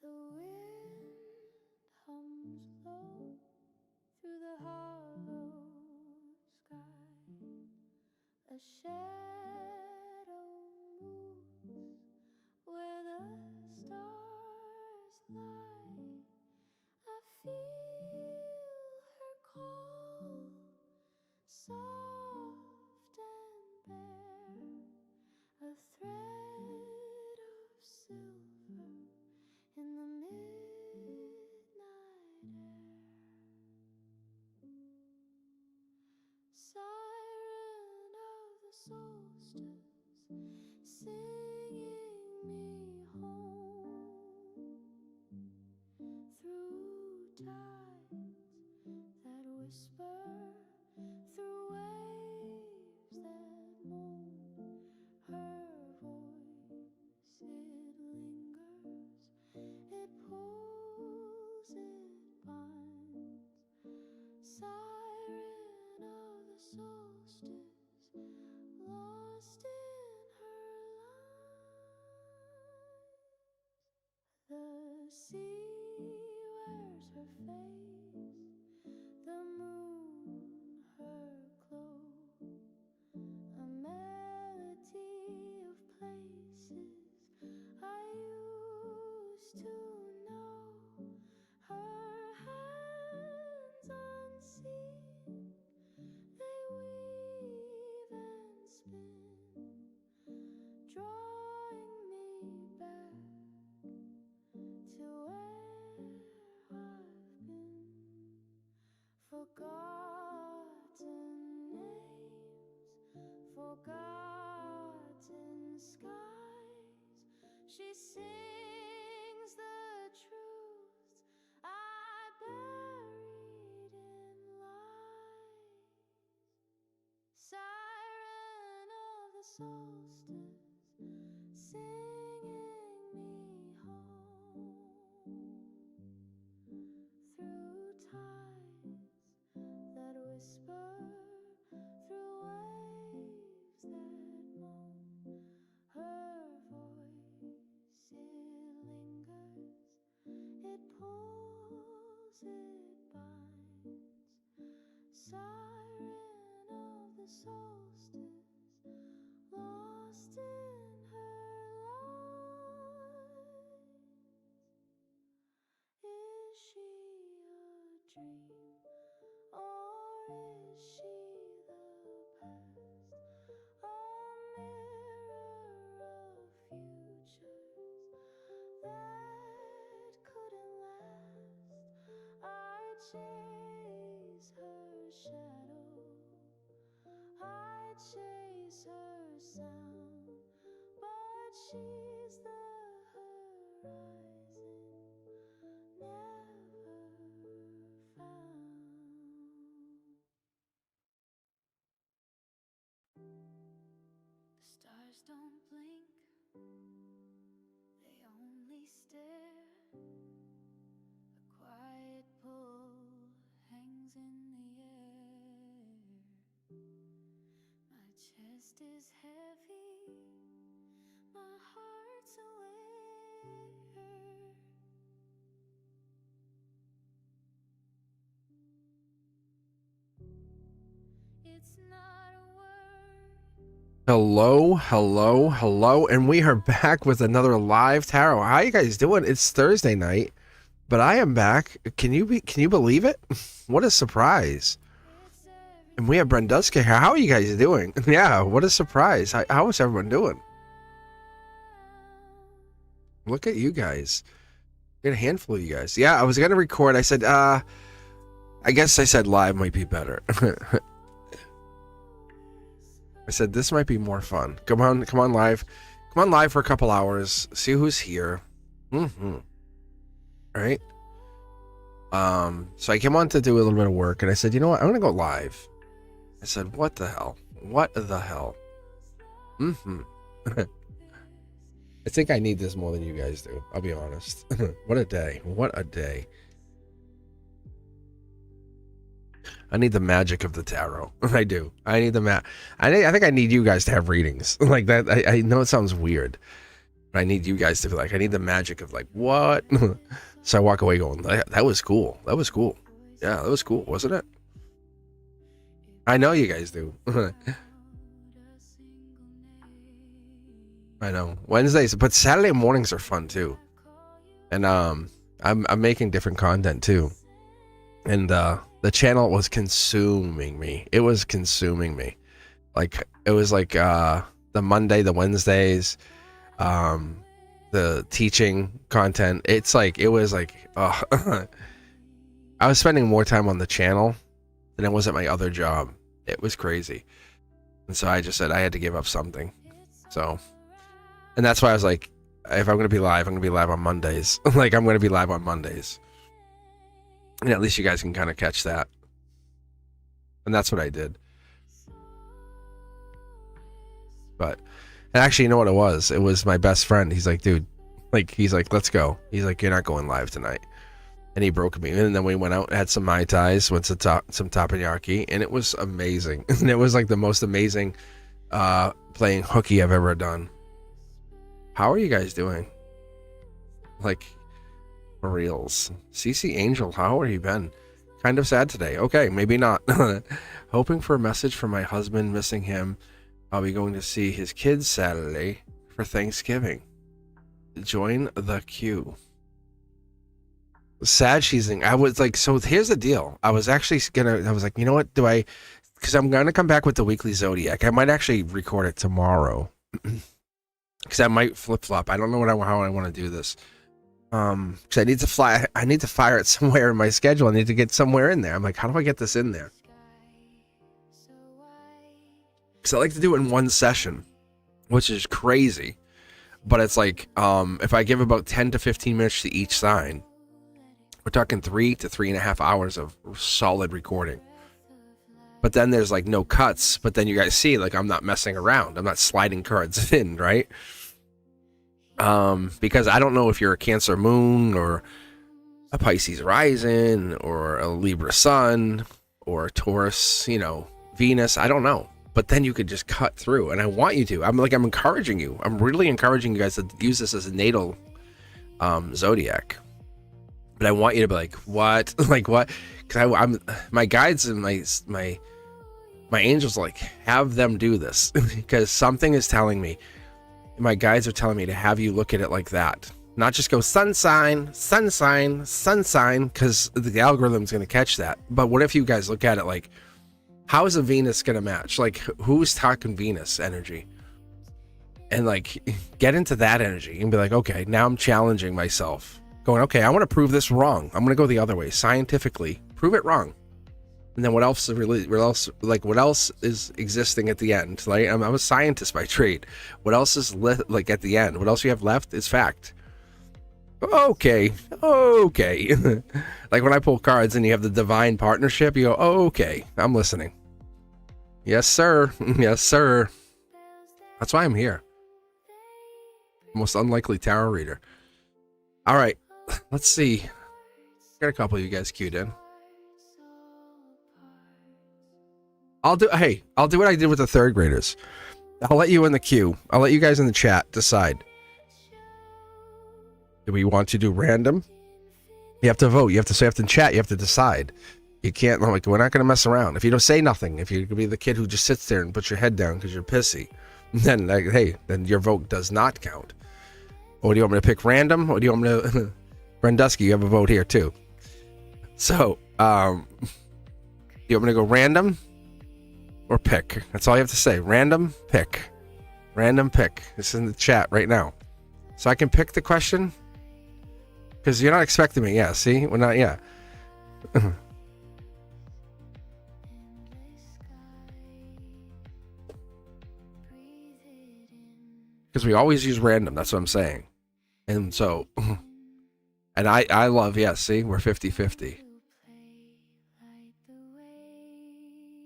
The wind hums low through the hollow sky. A shadow moves where the stars lie. I feel her call, soft and bare, a thread of silver in the midnight air. Siren of the solstice, singing me home through tides that whisper, through waves that moan. Her voice, it lingers, it pulls, it binds. Siren of the solstice, lost in her lines. The sea wears her face, the moon her glow, a melody of places I used to know. Her hands unseen, they weave and spin, drawing me back to where I've been. Forgotten names, forgotten skies. She sings the truths I buried in lies. Siren of the solstice, singing me home through tides that whisper, through waves that moan. Her voice, it lingers, it pulls, it binds. Siren of the solstice, lost in her lines. Is she a dream, or is she the past? A mirror of futures that couldn't last. I chase her shadow, I chase her sound, but she's the horizon never found. The stars don't blink, they only stare. A quiet pull hangs in the air. My chest is heavy, my heart's aware. It's not a word. Hello, hello, hello, and we are back with another live tarot. How you guys doing? It's Thursday night, but I am back. Can you believe it? What a surprise! And we have Brenduska here. How are you guys doing? Yeah, what a surprise! How is everyone doing? Look at you guys. Get a handful of you guys. Yeah, I was gonna record. I said, I guess I said live might be better. I said this might be more fun. Come on live. Come on live for a couple hours. See who's here. All right. So I came on to do a little bit of work, and I said, you know what? I'm gonna go live. I said, what the hell? What the hell? I think I need this more than you guys do. I'll be honest. What a day. What a day. I need the magic of the tarot. I do. I need the I think I need you guys to have readings like that. I know it sounds weird. I need you guys to be like, I need the magic of like, what? So I walk away going, that was cool. That was cool. Yeah, that was cool, wasn't it? I know you guys do. I know. Wednesdays, but Saturday mornings are fun too. And I'm making different content too. And the channel was consuming me. It was consuming me. Like it was like the Monday, the Wednesdays, the teaching content. It's like it was like I was spending more time on the channel than it was at my other job. It was crazy. And so I just said I had to give up something. So, and that's why I was like, if I'm going to be live, I'm going to be live on Mondays. Like, I'm going to be live on Mondays. And at least you guys can kind of catch that. And that's what I did. But, and actually, you know what it was? It was my best friend. He's like, dude, like, he's like, let's go. He's like, you're not going live tonight. And he broke me. And then we went out and had some Mai Tais, went to some takoyaki, and it was amazing. And it was like the most amazing playing hooky I've ever done. How are you guys doing? Like, for reals. CC Angel, how have you been? Kind of sad today. Okay, maybe not. Hoping for a message from my husband, missing him. I'll be going to see his kids Saturday for Thanksgiving. Join the queue. Sad cheesing. I was like, so here's the deal. I was actually I was like, you know what? Because I'm going to come back with the weekly Zodiac. I might actually record it tomorrow. Because I might flip-flop. I don't know how I want to do this. Because I need to fire it somewhere in my schedule. I need to get somewhere in there. I'm like, how do I get this in there? Because I like to do it in one session, which is crazy. But it's like, if I give about 10 to 15 minutes to each sign, we're talking 3 to 3.5 hours of solid recording. But then there's like no cuts. But then you guys see, like, I'm not messing around. I'm not sliding cards in, right? Because I don't know if you're a Cancer moon or a Pisces rising or a Libra sun or a Taurus, Venus. I don't know. But then you could just cut through, and I want you to. I'm encouraging you. I'm really encouraging you guys to use this as a natal zodiac. But I want you to be like, what? Like what? Because I'm my guides and my angels like have them do this because something is telling me. My guides are telling me to have you look at it like that, not just go sun sign, sun sign, sun sign, because the algorithm's going to catch that. But what if you guys look at it like, how is a Venus going to match? Like, who's talking Venus energy? And like, get into that energy and be like, okay, now I'm challenging myself. Going, okay, I want to prove this wrong. I'm going to go the other way. Scientifically, prove it wrong. And then what else is existing at the end? Like, I'm a scientist by trade. What else is like at the end? What else you have left is fact. Okay. Like when I pull cards and you have the divine partnership, you go, oh, okay, I'm listening. Yes, sir. Yes, sir. That's why I'm here. Most unlikely tarot reader. All right. Let's see. Got a couple of you guys queued in. I'll do what I did with the third graders. I'll let you in the queue. I'll let you guys in the chat decide. Do we want to do random? You have to vote. You have to chat. You have to decide. You can't, we're not going to mess around. If you don't say nothing, if you could be the kid who just sits there and puts your head down because you're pissy, then then your vote does not count. Or do you want me to pick random? Or do you want me to... Brendusky, you have a vote here too. So, do you want me to go random or pick? That's all you have to say. Random, pick. Random, pick. It's in the chat right now. So I can pick the question? Because you're not expecting me. Yeah, see? We're not, yeah. Because we always use random. That's what I'm saying. And so... And I love, yeah, see, we're 50-50.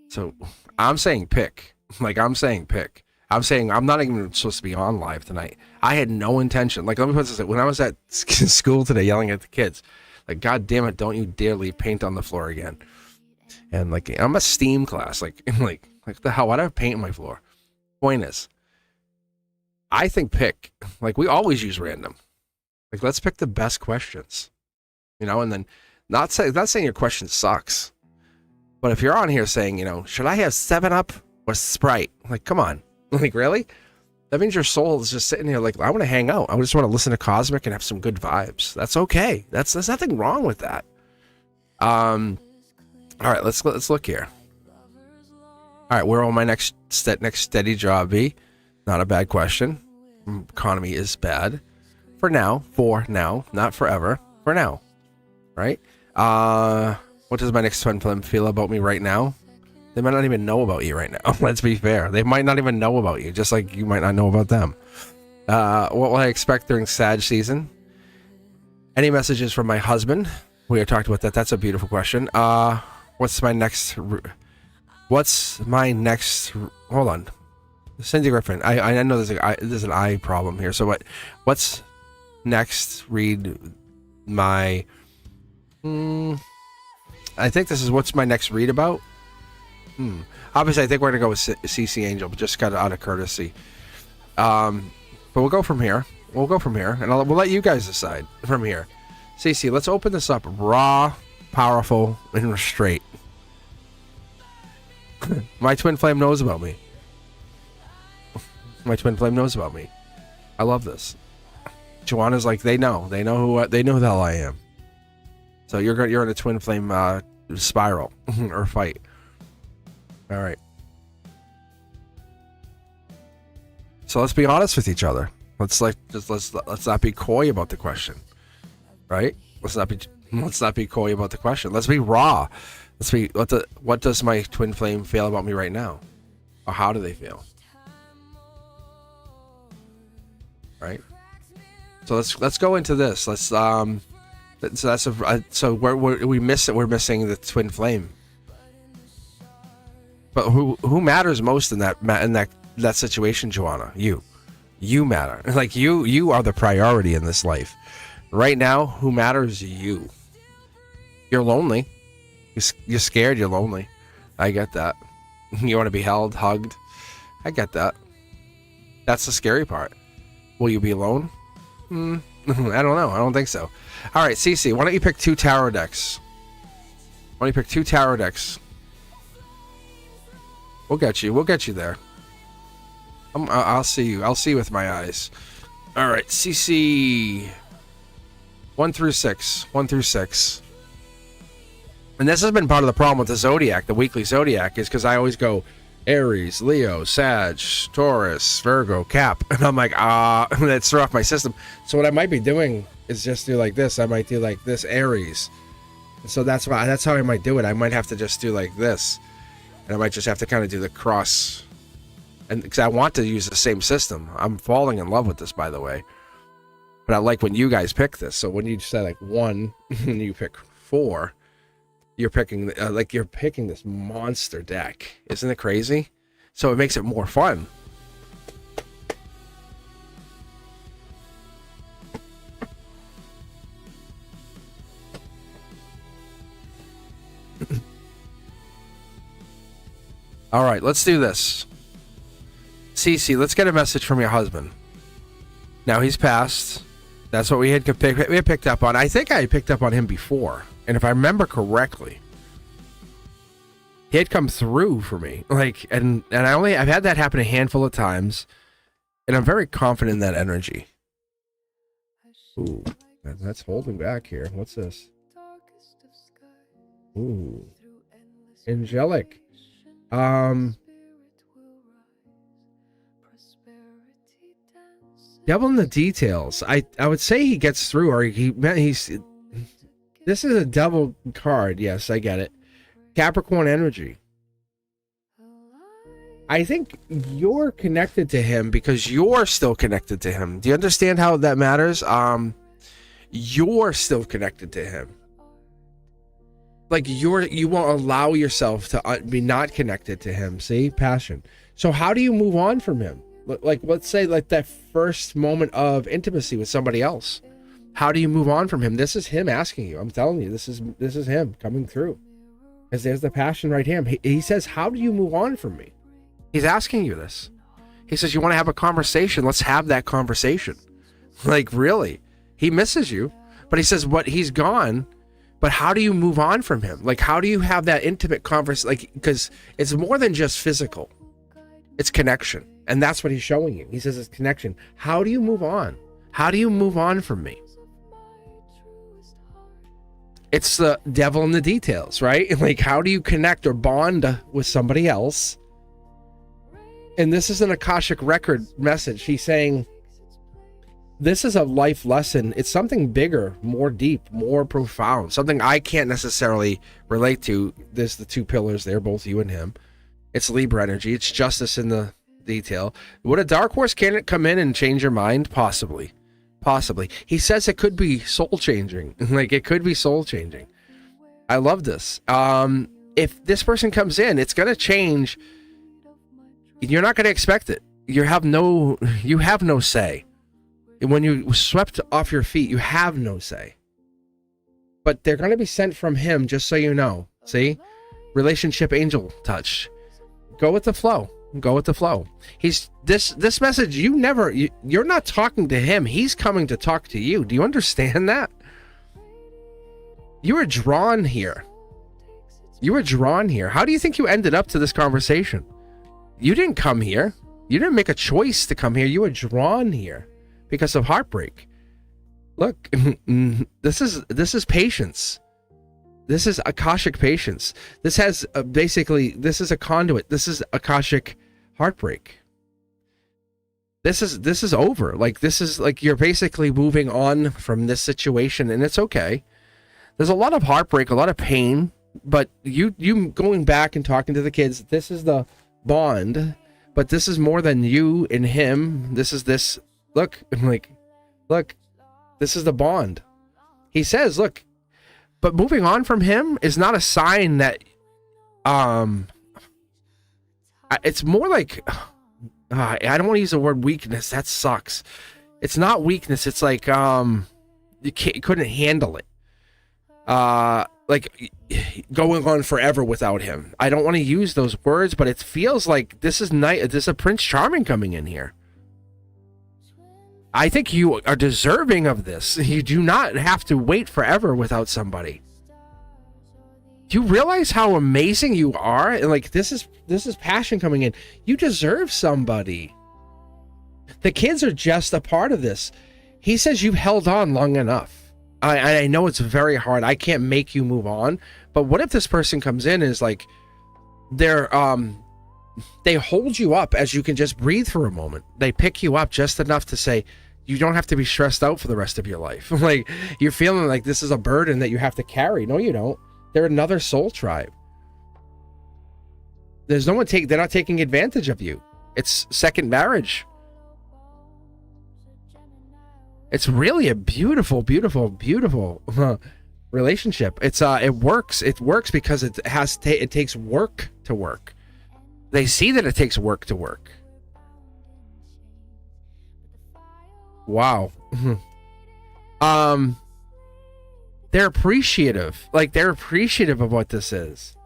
So I'm saying pick. I'm saying pick. I'm saying I'm not even supposed to be on live tonight. I had no intention. Let me put this, when I was at school today yelling at the kids, God damn it, don't you dare leave paint on the floor again. And I'm a STEAM class. Like the hell, why do I have paint on my floor? Point is, I think pick. Like, we always use random. Like, let's pick the best questions. You know, and then not saying your question sucks. But if you're on here saying, you know, should I have 7-Up or Sprite? Like, come on. Like, really? That means your soul is just sitting here like, I want to hang out. I just want to listen to Cosmic and have some good vibes. That's okay. There's nothing wrong with that. All right, let's look here. All right, where will my next steady job be? Not a bad question. Economy is bad. For now, not forever. For now, right? What does my next twin flame feel about me right now? They might not even know about you right now. Let's be fair. They might not even know about you, just like you might not know about them. What will I expect during Sag season? Any messages from my husband? We had talked about that. That's a beautiful question. What's my next? Hold on. Cindy Griffin. I know there's an eye problem here. So what's next? Read my. I think this is what's my next read about. Obviously, I think we're gonna go with CC Angel, but just kind of out of courtesy. But we'll go from here. And we'll let you guys decide from here. CC, let's open this up raw, powerful, and straight. My twin flame knows about me. My twin flame knows about me. I love this. Joanna's like, they know who the hell I am. So you're in a twin flame spiral or fight. All right. So let's be honest with each other. Let's not be coy about the question, right? Let's not be coy about the question. Let's be raw. What does my twin flame feel about me right now, or how do they feel? Right. So let's go into this. So we miss it. We're missing the twin flame. But who matters most in that situation, Joanna? You matter. Like you are the priority in this life. Right now, who matters? You. You're lonely. You're scared. You're lonely. I get that. You want to be held, hugged. I get that. That's the scary part. Will you be alone? I don't know. I don't think so. All right, Cece, why don't you pick 2 tarot decks? We'll get you. We'll get you there. I'll see you. I'll see you with my eyes. All right, CC 1 through 6. And this has been part of the problem with the Zodiac, the weekly Zodiac, is because I always go Aries, Leo, Sag, Taurus, Virgo, Cap. And I'm like, that's throw off my system. So what I might be doing is just do like this. I might do like this, Aries. So that's how I might do it. I might have to just do like this. And I might just have to kind of do the cross. And because I want to use the same system. I'm falling in love with this, by the way. But I like when you guys pick this. So when you say like 1 and you pick 4, you're picking this monster deck. Isn't it crazy? So it makes it more fun. All right, let's do this. Cece, let's get a message from your husband. Now he's passed. That's what we had picked up on. I think I picked up on him before. And if I remember correctly, he had come through for me. Like, and I've had that happen a handful of times, and I'm very confident in that energy. Ooh, that's holding back here. What's this? Ooh, angelic. Devil in the details. I would say he gets through, or he's. This is a double card. Yes, I get it. Capricorn energy. I think you're connected to him because you're still connected to him. Do you understand how that matters? You're still connected to him. Like you won't allow yourself to be not connected to him. See, passion. So how do you move on from him? Like, let's say like that first moment of intimacy with somebody else. How do you move on from him? This is him asking you. I'm telling you, this is him coming through. As there's the passion right here. He says, how do you move on from me? He's asking you this. He says, you want to have a conversation? Let's have that conversation. Like, really? He misses you. But he says, what, he's gone. But how do you move on from him? Like, how do you have that intimate conversation? Like, because it's more than just physical. It's connection. And that's what he's showing you. He says it's connection. How do you move on? How do you move on from me? It's the devil in the details, right? Like, how do you connect or bond with somebody else? And this is an Akashic record message. He's saying, this is a life lesson. It's something bigger, more deep, more profound, something I can't necessarily relate to. There's the two pillars there, both you and him. It's Libra energy. It's justice in the detail. Would a dark horse candidate come in and change your mind? Possibly. Possibly. He says it could be soul changing. Like, it could be soul changing. I love this. If this person comes in, it's going to change. You're not going to expect it. You have no say. When you swept off your feet, you have no say. But they're going to be sent from him, just so you know. See? Relationship angel touch. Go with the flow. Go with the flow. He's this message, you're not talking to him. He's coming to talk to you. Do you understand that? You were drawn here. You were drawn here. How do you think you ended up to this conversation? You didn't come here. You didn't make a choice to come here. You were drawn here because of heartbreak. Look, this is patience. This is Akashic patience. This has basically, this is a conduit. This is Akashic heartbreak. This is over. Like, this is like, you're basically moving on from this situation, and it's okay. There's a lot of heartbreak, a lot of pain, but you going back and talking to the kids, this is the bond, but this is more than you and him. This is this, look, this is the bond. He says, look, but moving on from him is not a sign that, it's more like, I don't want to use the word weakness. That sucks. It's not weakness. It's like, you couldn't handle it. Like going on forever without him. I don't want to use those words, but it feels like this is a Prince Charming coming in here. I think you are deserving of this. You do not have to wait forever without somebody. Do you realize how amazing you are? And like, this is passion coming in. You deserve somebody. The kids are just a part of this. He says you've held on long enough. I know it's very hard. I can't make you move on. But what if this person comes in and is like, they hold you up as you can just breathe for a moment. They pick you up just enough to say, you don't have to be stressed out for the rest of your life. Like, you're feeling like this is a burden that you have to carry. No, you don't. They're another soul tribe. There's no one they're not taking advantage of you. It's second marriage. It's really a beautiful, beautiful, beautiful relationship. It works. It works because it takes work to work. They see that it takes work to work. Wow. They're appreciative. Like, they're appreciative of what this is.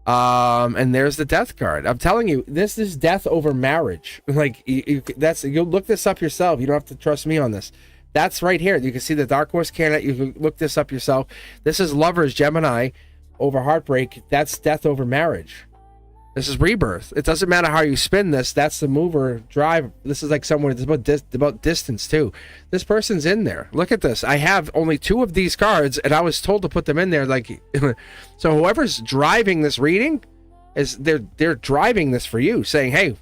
And there's the death card. I'm telling you, this is death over marriage. Like, you'll look this up yourself. You don't have to trust me on this. That's right here. You can see the Dark Horse candidate. You can look this up yourself. This is lovers, Gemini, over heartbreak. That's death over marriage. This is rebirth. It doesn't matter how you spin this. That's the mover drive. This is like somewhere that's about distance too. This person's in there. Look at this. I have only 2 of these cards, and I was told to put them in there. Like, so whoever's driving this reading is they're driving this for you, saying, hey,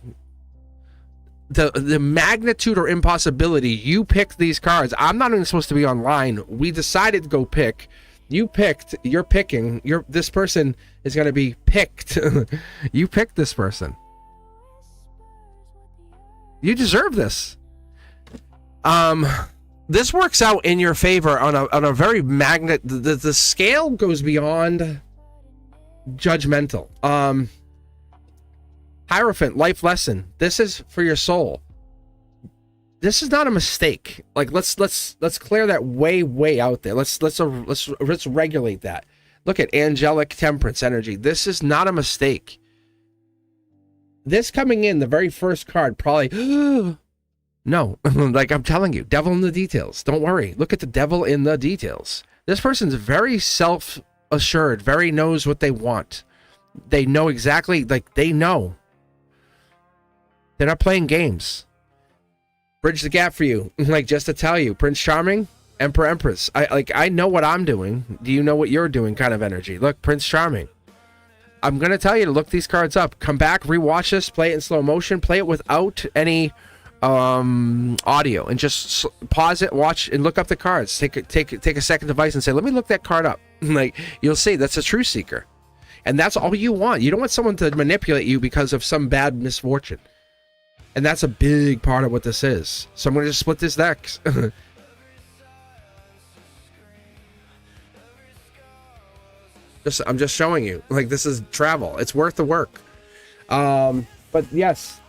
the magnitude or impossibility. You picked these cards. I'm not even supposed to be online. We decided to go pick. You picked, you're picking, this person is going to be picked. You picked this person. You deserve this. This works out in your favor on a very the scale goes beyond judgmental. Hierophant, life lesson. This is for your soul. This is not a mistake. Like, let's clear that way out there. Let's regulate that. Look at angelic temperance energy. This is not a mistake. this coming in, the very first card, probably, no, like I'm telling you, devil in the details. Don't worry. Look at the devil in the details. This person's very self-assured, very knows what they want. They know exactly, like they know. They're not playing games. Bridge the gap for you. Like, just to tell you, Prince Charming, Emperor, Empress. I know what I'm doing. Do you know what you're doing kind of energy? Look, Prince Charming. I'm going to tell you to look these cards up. Come back, rewatch this, play it in slow motion, play it without any audio, and just pause it, watch, and look up the cards. Take a second device and say, let me look that card up. Like, you'll see, that's a truth seeker. And that's all you want. You don't want someone to manipulate you because of some bad misfortune. And that's a big part of what this is. So I'm going to just split this deck. I'm just showing you. Like, this is travel. It's worth the work. But yes,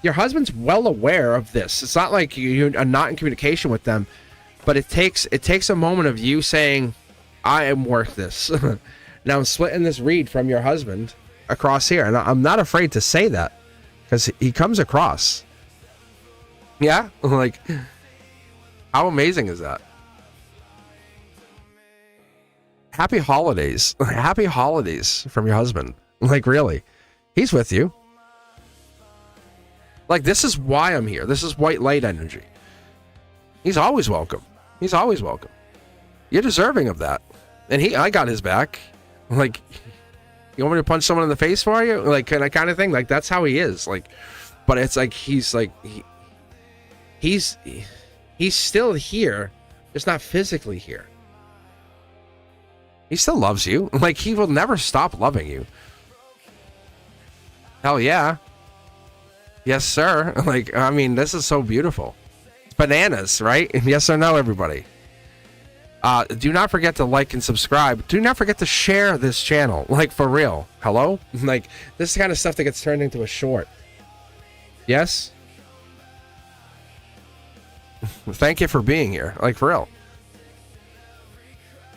your husband's well aware of this. It's not like you're not in communication with them, but it takes a moment of you saying, I am worth this. Now I'm splitting this read from your husband across here, and I'm not afraid to say that. Because he comes across. Yeah? Like, how amazing is that? Happy holidays. Happy holidays from your husband. Like, really. He's with you. Like, this is why I'm here. This is white light energy. He's always welcome. He's always welcome. You're deserving of that. And I got his back. Like, you want me to punch someone in the face for you? Like, kind of thing. Like, that's how he is. Like, but it's like he's still here, just not physically here. He still loves you. Like, he will never stop loving you. Hell yeah. Yes, sir. Like, I mean, this is so beautiful. It's bananas, right? Yes or no, everybody? Do not forget to like and subscribe. Do not forget to share this channel. Like, for real. Hello? Like, this is the kind of stuff that gets turned into a short. Yes? Thank you for being here. Like, for real.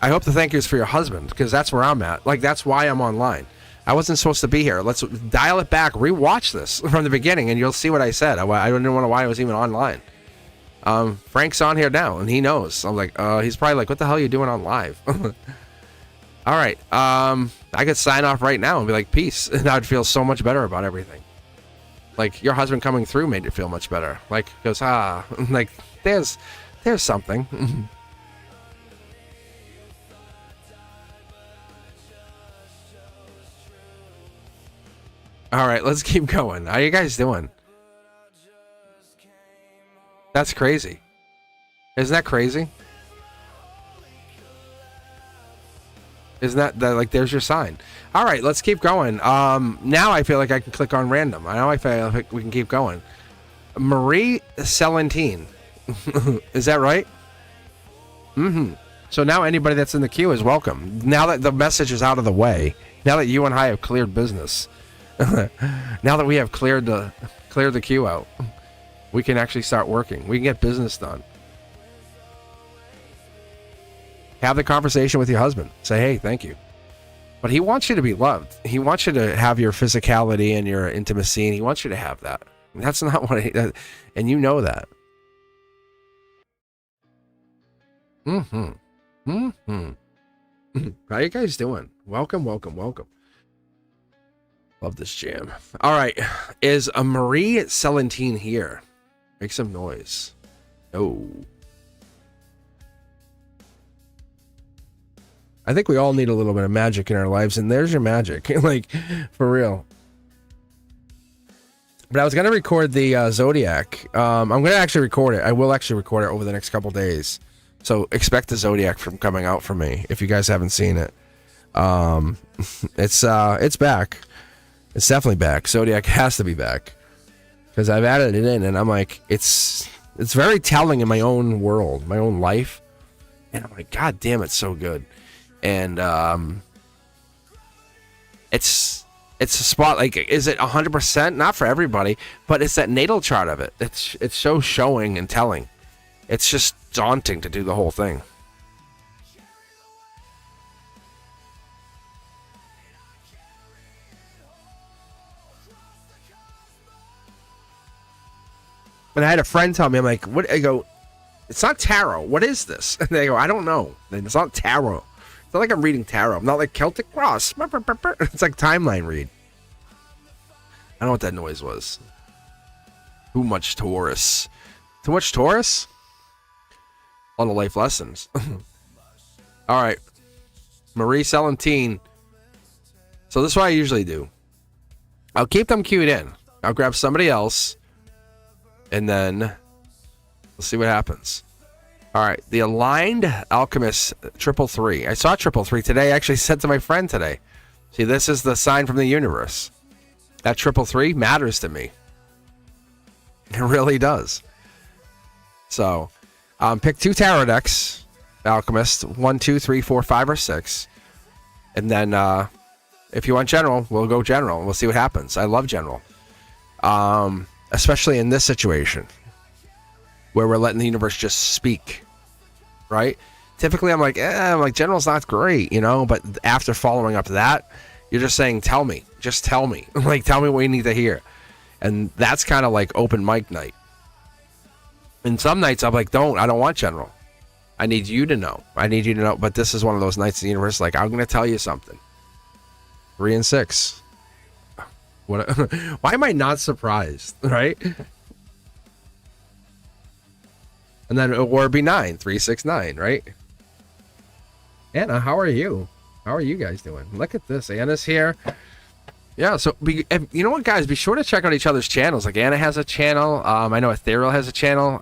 I hope the thank you is for your husband, because that's where I'm at. Like, that's why I'm online. I wasn't supposed to be here. Let's dial it back. Rewatch this from the beginning, and you'll see what I said. I don't know why I was even online. Frank's on here now, and he knows. I'm like, he's probably like, what the hell are you doing on live? All right. I could sign off right now and be like, peace. And I would feel so much better about everything. Like, your husband coming through made it feel much better. Like, goes, like, there's something. All right, let's keep going. How you guys doing? That's crazy. Isn't that crazy? Isn't that like, there's your sign. All right, let's keep going. Now I feel like I can click on random. I feel like we can keep going. Marie Celentine. Is that right? Mm-hmm. So now anybody that's in the queue is welcome. Now that the message is out of the way, now that you and I have cleared business, now that we have cleared the queue out, we can actually start working. We can get business done. Have the conversation with your husband. Say, hey, thank you. But he wants you to be loved. He wants you to have your physicality and your intimacy, and he wants you to have that. That's not what and you know that. How you guys doing? Welcome, welcome, welcome. Love this jam. All right. Is a Marie Celentine here? Make some noise. Oh. I think we all need a little bit of magic in our lives, and there's your magic. Like, for real. But I was going to record the Zodiac. I'm going to actually record it. I will actually record it over the next couple days. So expect the Zodiac from coming out from me if you guys haven't seen it. It's back. It's definitely back. Zodiac has to be back. Because I've added it in, and I'm like, it's very telling in my own world, my own life. And I'm like, God damn, it's so good. And it's a spot, like, is it 100%? Not for everybody, but it's that natal chart of it. It's so showing and telling. It's just daunting to do the whole thing. And I had a friend tell me, I'm like, what? I go, it's not tarot. What is this? And they go, I don't know. And it's not tarot. It's not like I'm reading tarot. I'm not like Celtic Cross. It's like timeline read. I don't know what that noise was. Too much Taurus. Too much Taurus? On the life lessons. All right. Marie Celentine. So this is what I usually do. I'll keep them queued in. I'll grab somebody else. And then we'll see what happens. All right. The Aligned Alchemist 333. I saw 333 today. I actually said to my friend today. See, this is the sign from the universe. That 333 matters to me. It really does. So, pick 2 tarot decks, Alchemist, 1, 2, 3, 4, 5, or 6. And then, if you want general, we'll go general. We'll see what happens. I love general. Especially in this situation, where we're letting the universe just speak, right? Typically, I'm like, general's not great, you know? But after following up that, you're just saying, tell me. Just tell me. Like, tell me what you need to hear. And that's kind of like open mic night. And some nights I'm like, I don't want general. I need you to know. I need you to know. But this is one of those nights in the universe, like, I'm going to tell you something. 3 and 6. What? Why am I not surprised, right? And then, or it'd be 9, 3, 6, 9, right? Anna, how are you? How are you guys doing? Look at this. Anna's here. Yeah, so you know what, guys? Be sure to check out each other's channels. Like, Anna has a channel. I know Ethereal has a channel.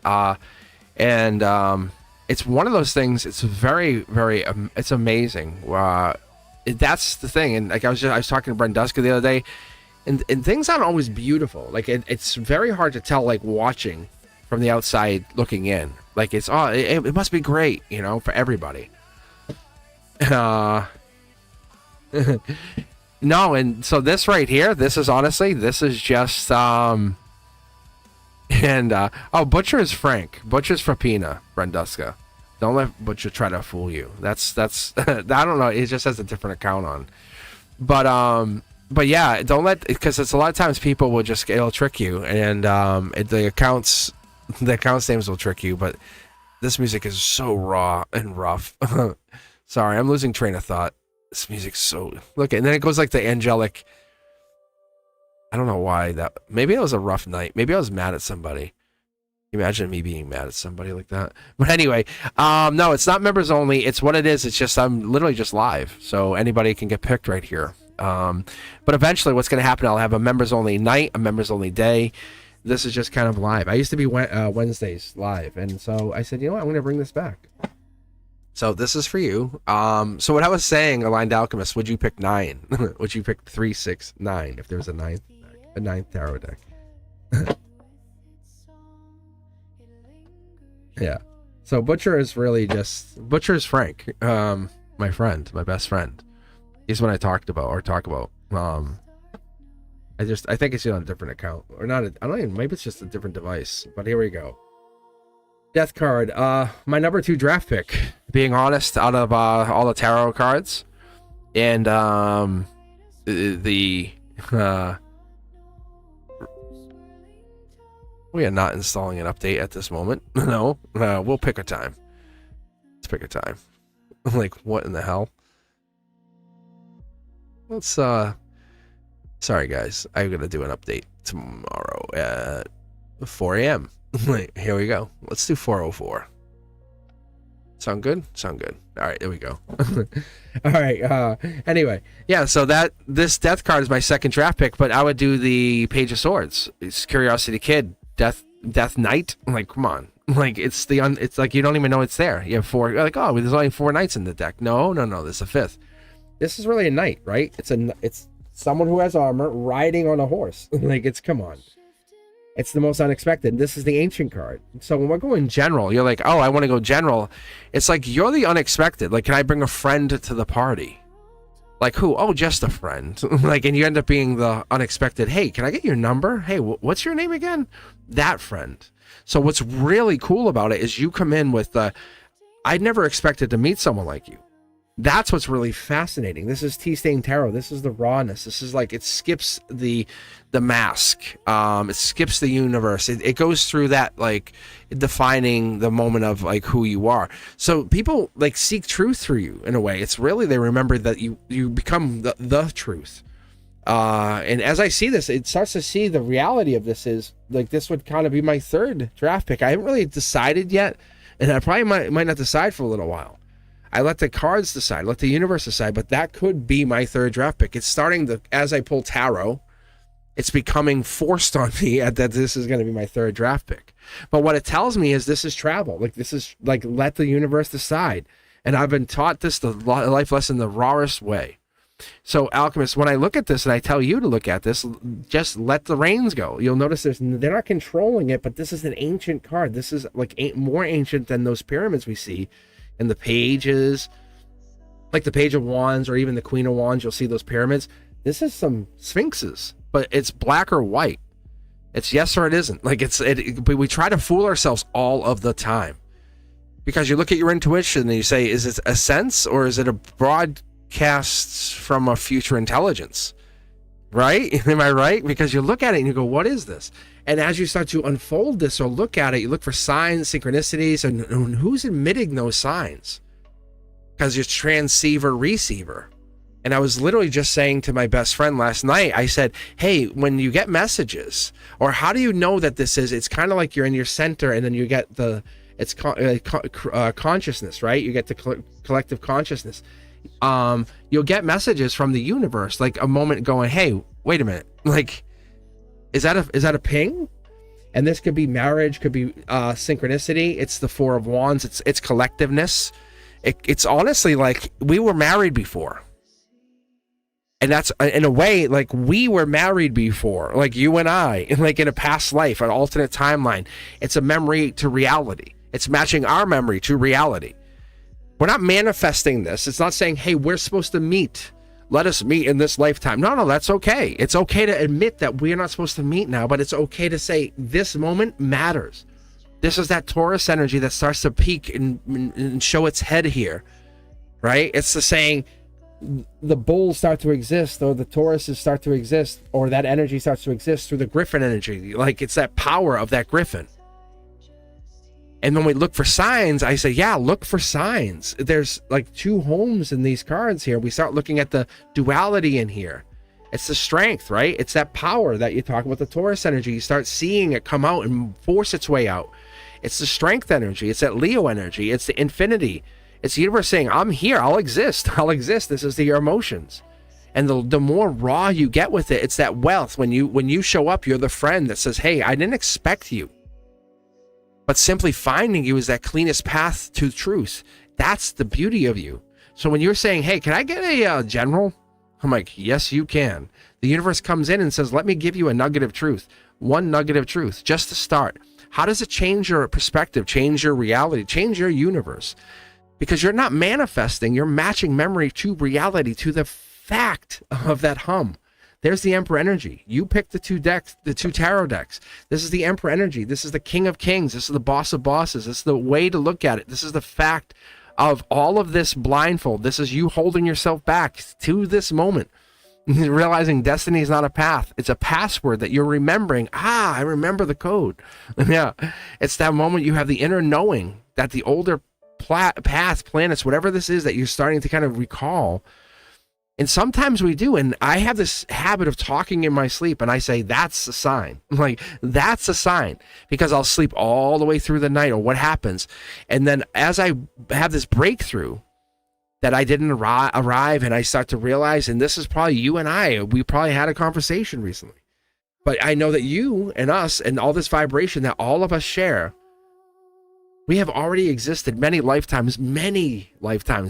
And it's one of those things. It's very, very. It's amazing. That's the thing. And like I was talking to Brenduska the other day, and things aren't always beautiful. Like it's very hard to tell. Like watching from the outside looking in. Like it must be great, you know, for everybody. No, and so this right here, this is just Butcher is Frank. Butcher's Frappina, Brenduska. Don't let Butcher try to fool you. That's I don't know, it just has a different account on. But yeah, don't let, because it's a lot of times people will just, it'll trick you, and the accounts names will trick you, but this music is so raw and rough. Sorry, I'm losing train of thought. This music's so... Look, and then it goes like the angelic... I don't know why that... Maybe it was a rough night. Maybe I was mad at somebody. Imagine me being mad at somebody like that. But anyway, no, it's not members only. It's what it is. It's just, I'm literally just live. So anybody can get picked right here. But eventually what's going to happen, I'll have a members only night, a members only day. This is just kind of live. I used to be Wednesdays live. And so I said, you know what? I'm going to bring this back. So this is for you. So what I was saying, Aligned Alchemist, would you pick 9? Would you pick 3, 6, 9 if there was a ninth tarot deck? Yeah. So Butcher is really just Butcher's Frank, my friend, my best friend. He's what I talk about. I think it's on a different account or not. I don't even. Maybe it's just a different device. But here we go. Death card. My number 2 draft pick. Being honest, out of all the tarot cards, and we are not installing an update at this moment. No, we'll pick a time. Let's pick a time. Like, what in the hell? Let's sorry guys, I'm gonna do an update tomorrow at 4 a.m. Here we go. Let's do 4:04. Sound good? Sound good. All right, there we go. All right. Anyway, yeah. So this death card is my second draft pick, but I would do the Page of Swords. It's Curiosity Kid, Death Knight. I'm like, come on. Like it's like you don't even know it's there. You have 4. You're like, oh, there's only 4 knights in the deck. No. There's a 5th. This is really a knight, right? It's someone who has armor riding on a horse. Like come on. It's the most unexpected. This is the ancient card. So when we're going general, you're like, oh, I want to go general. It's like you're the unexpected. Like, can I bring a friend to the party? Like who? Oh, just a friend. Like, and you end up being the unexpected. Hey, can I get your number? Hey, what's your name again? That friend. So what's really cool about it is you come in with I'd never expected to meet someone like you. That's what's really fascinating. This is tea stain tarot. This is the rawness. This is like, it skips the mask. It skips the universe. It goes through that, like, defining the moment of like who you are. So people like seek truth through you in a way. It's really, they remember that you become the truth. And as I see this, it starts to see the reality of this is like, this would kind of be my third draft pick. I haven't really decided yet, and I probably might not decide for a little while. I let the cards decide, let the universe decide, but that could be my third draft pick. It's starting to, as I pull tarot, it's becoming forced on me that this is going to be my third draft pick. But what it tells me is this is travel. Like, this is like, let the universe decide. And I've been taught this, the life lesson, the rawest way. So, Alchemist, when I look at this and I tell you to look at this, just let the reins go. You'll notice they're not controlling it, but this is an ancient card. This is like more ancient than those pyramids we see in the pages, like the Page of Wands or even the Queen of Wands. You'll see those pyramids. This is some sphinxes, but it's black or white. It's yes or it isn't. Like, but we try to fool ourselves all of the time, because you look at your intuition and you say, is it a sense or is it a broadcast from a future intelligence? Right? Am I right? Because you look at it and you go, what is this? And as you start to unfold this or look at it, you look for signs, synchronicities, and who's emitting those signs? Because you're transceiver, receiver. And I was literally just saying to my best friend last night, I said, hey, when you get messages, or how do you know that this is, it's kind of like you're in your center and then you get consciousness, right? You get the collective consciousness. You'll get messages from the universe, like a moment going, hey, wait a minute, like, is that a ping? And this could be marriage, could be synchronicity. It's the Four of Wands. It's collectiveness. It's honestly like we were married before, and that's in a way like we were married before, like you and I, like in a past life, an alternate timeline. It's a memory to reality. It's matching our memory to reality. We're not manifesting this. It's not saying, hey, we're supposed to meet. Let us meet in this lifetime. No, that's okay. It's okay to admit that we're not supposed to meet now, but it's okay to say this moment matters. This is that Taurus energy that starts to peak and show its head here, right? It's the saying the bulls start to exist, or the Tauruses start to exist, or that energy starts to exist through the Griffin energy. Like, it's that power of that Griffin. And when we look for signs, I say, yeah, look for signs. There's like two homes in these cards here. We start looking at the duality in here. It's the strength, right? It's that power that you talk about, the Taurus energy. You start seeing it come out and force its way out. It's the strength energy. It's that Leo energy. It's the infinity. It's the universe saying, I'm here. I'll exist. I'll exist. This is your emotions. And the more raw you get with it, it's that wealth. When you show up, you're the friend that says, hey, I didn't expect you. But simply finding you is that cleanest path to truth. That's the beauty of you. So when you're saying, hey, can I get a general? I'm like, yes, you can. The universe comes in and says, let me give you a nugget of truth. One nugget of truth, just to start. How does it change your perspective, change your reality, change your universe? Because you're not manifesting, you're matching memory to reality, to the fact of that hum. There's the Emperor energy. You pick the two tarot decks. This is the Emperor energy. This is the King of Kings. This is the Boss of Bosses. This is the way to look at it. This is the fact of all of this blindfold. This is you holding yourself back to this moment, realizing destiny is not a path. It's a password that you're remembering. I remember the code. Yeah, it's that moment you have the inner knowing that the older paths, planets, whatever this is that you're starting to kind of recall. And sometimes we do, and I have this habit of talking in my sleep, and I say, that's a sign. Like, that's a sign, because I'll sleep all the way through the night, or what happens. And then as I have this breakthrough that I didn't arrive, and I start to realize, and this is probably you and we probably had a conversation recently. But I know that you and us and all this vibration that all of us share, we have already existed many lifetimes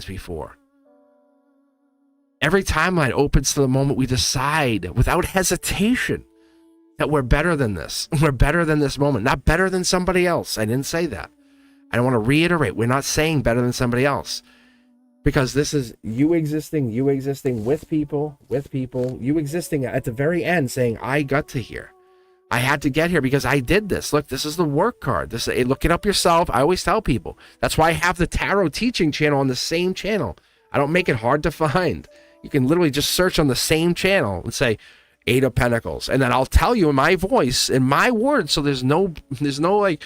before. Every timeline opens to the moment we decide without hesitation that we're better than this. We're better than this moment, not better than somebody else. I didn't say that. I want to reiterate, we're not saying better than somebody else, because this is you existing with people, you existing at the very end saying, I got to here. I had to get here because I did this. Look, this is the work card. Look it up yourself. I always tell people. That's why I have the tarot teaching channel on the same channel. I don't make it hard to find. You can literally just search on the same channel and say 8 of Pentacles, and then I'll tell you in my voice, in my words, so there's no like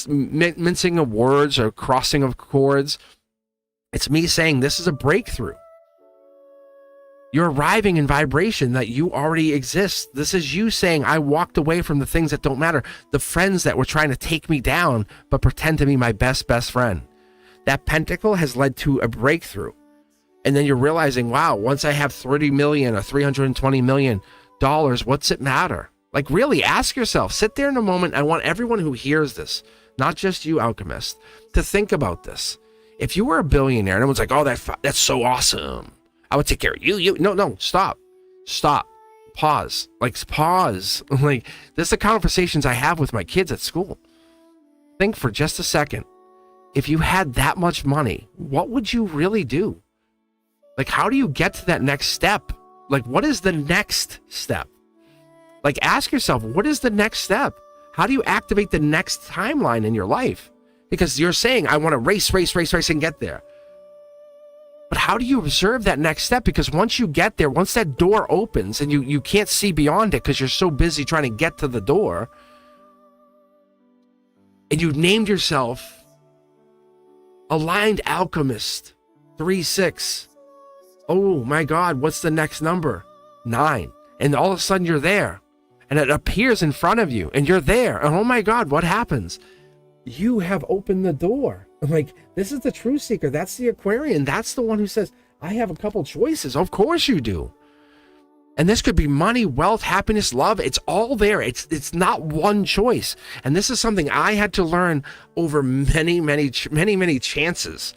mincing of words or crossing of chords. It's me saying this is a breakthrough. You're arriving in vibration that you already exist. This is you saying, I walked away from the things that don't matter, the friends that were trying to take me down but pretend to be my best friend. That pentacle has led to a breakthrough. And then you're realizing, wow, once I have 30 million or $320 million, what's it matter? Like, really, ask yourself, sit there in a moment. I want everyone who hears this, not just you, alchemist, to think about this. If you were a billionaire and everyone's like, oh, that's so awesome, I would take care of you. No, stop, pause, pause. Like, this is the conversations I have with my kids at school. Think for just a second. If you had that much money, what would you really do? Like, how do you get to that next step? Like, what is the next step? Like, ask yourself, what is the next step? How do you activate the next timeline in your life? Because you're saying, I want to race and get there. But how do you observe that next step? Because once you get there, once that door opens and you can't see beyond it because you're so busy trying to get to the door, and you named yourself Aligned Alchemist 3-6. Oh my God, what's the next number? 9. And all of a sudden you're there. And it appears in front of you and you're there. And oh my God, what happens? You have opened the door. Like, this is the true seeker. That's the Aquarian. That's the one who says, I have a couple choices. Of course you do. And this could be money, wealth, happiness, love. It's all there. It's not one choice. And this is something I had to learn over many chances.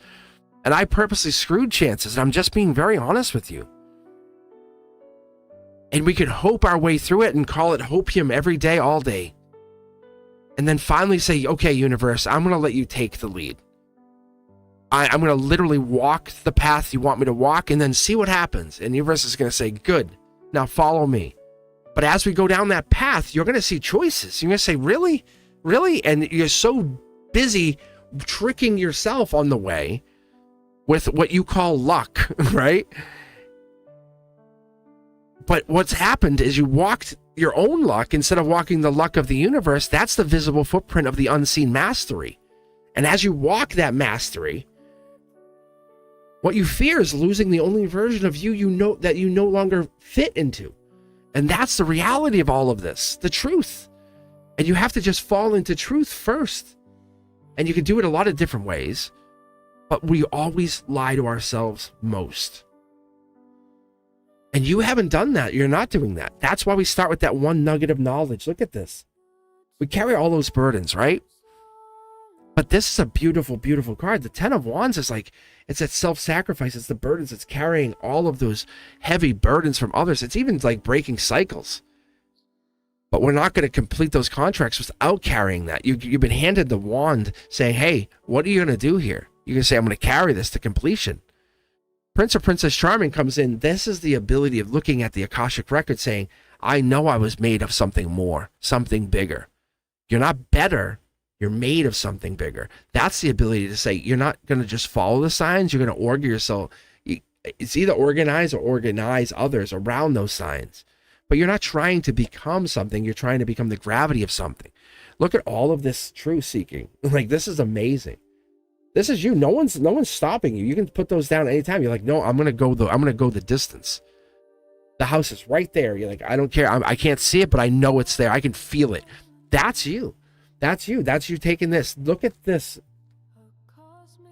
And I purposely screwed chances. And I'm just being very honest with you. And we could hope our way through it and call it hopium every day, all day. And then finally say, okay, universe, I'm going to let you take the lead. I'm going to literally walk the path you want me to walk and then see what happens. And the universe is going to say, good, now follow me. But as we go down that path, you're going to see choices. You're going to say, really? Really? And you're so busy tricking yourself on the way with what you call luck, right? But what's happened is you walked your own luck instead of walking the luck of the universe. That's the visible footprint of the unseen mastery. And as you walk that mastery, what you fear is losing the only version of you know that you no longer fit into. And that's the reality of all of this, the truth. And you have to just fall into truth first. And you can do it a lot of different ways, but we always lie to ourselves most. And you haven't done that. You're not doing that. That's why we start with that one nugget of knowledge. Look at this. We carry all those burdens, right? But this is a beautiful, beautiful card. The 10 of Wands is like, it's that self-sacrifice. It's the burdens. It's carrying all of those heavy burdens from others. It's even like breaking cycles. But we're not going to complete those contracts without carrying that. You've been handed the wand saying, hey, what are you going to do here? You're going to say, I'm going to carry this to completion. Prince or Princess Charming comes in. This is the ability of looking at the Akashic record saying, I know I was made of something more, something bigger. You're not better. You're made of something bigger. That's the ability to say, you're not going to just follow the signs. You're going to order yourself. It's either organize or organize others around those signs. But you're not trying to become something. You're trying to become the gravity of something. Look at all of this truth seeking. Like, this is amazing. This is you. No one's stopping you. You can put those down anytime. You're like, no, I'm gonna go the distance. The house is right there. You're like, I don't care. I can't see it, but I know it's there. I can feel it. That's you. That's you. That's you taking this. Look at this.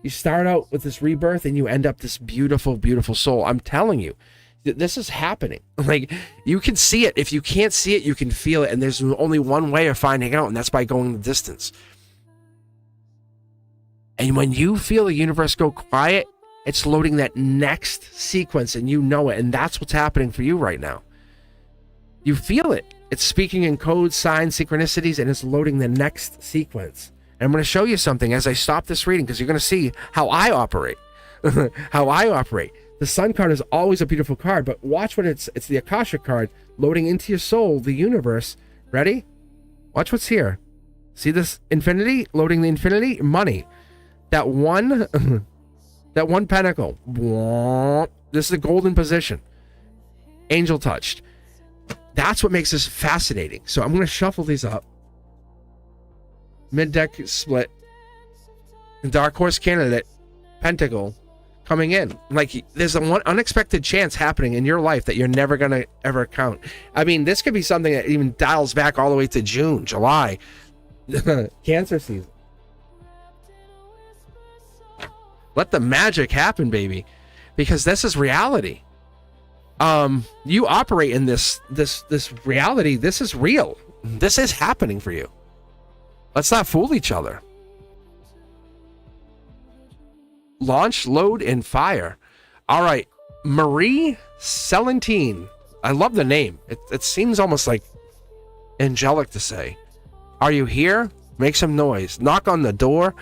You start out with this rebirth and you end up this beautiful, beautiful soul. I'm telling you, this is happening. Like, you can see it. If you can't see it, you can feel it. And there's only one way of finding out, and that's by going the distance. And when you feel the universe go quiet, it's loading that next sequence and you know it. And that's what's happening for you right now. You feel it. It's speaking in codes, signs, synchronicities, and it's loading the next sequence. And I'm going to show you something as I stop this reading because you're going to see how I operate. How I operate. The Sun card is always a beautiful card, but watch what it's the Akashic card loading into your soul, the universe. Ready? Watch what's here. See this infinity? Loading the infinity? Money. That one That one pentacle. This is the golden position. Angel touched. That's what makes this fascinating. So I'm going to shuffle these up. Mid-deck split. Dark horse candidate. Pentacle. Coming in. Like, there's a one unexpected chance happening in your life that you're never going to ever count. I mean, this could be something that even dials back all the way to June, July. Cancer season. Let the magic happen, baby. Because this is reality. You operate in this reality. This is real. This is happening for you. Let's not fool each other. Launch, load, and fire. All right. Marie Celentine. I love the name. It seems almost like angelic to say. Are you here? Make some noise. Knock on the door.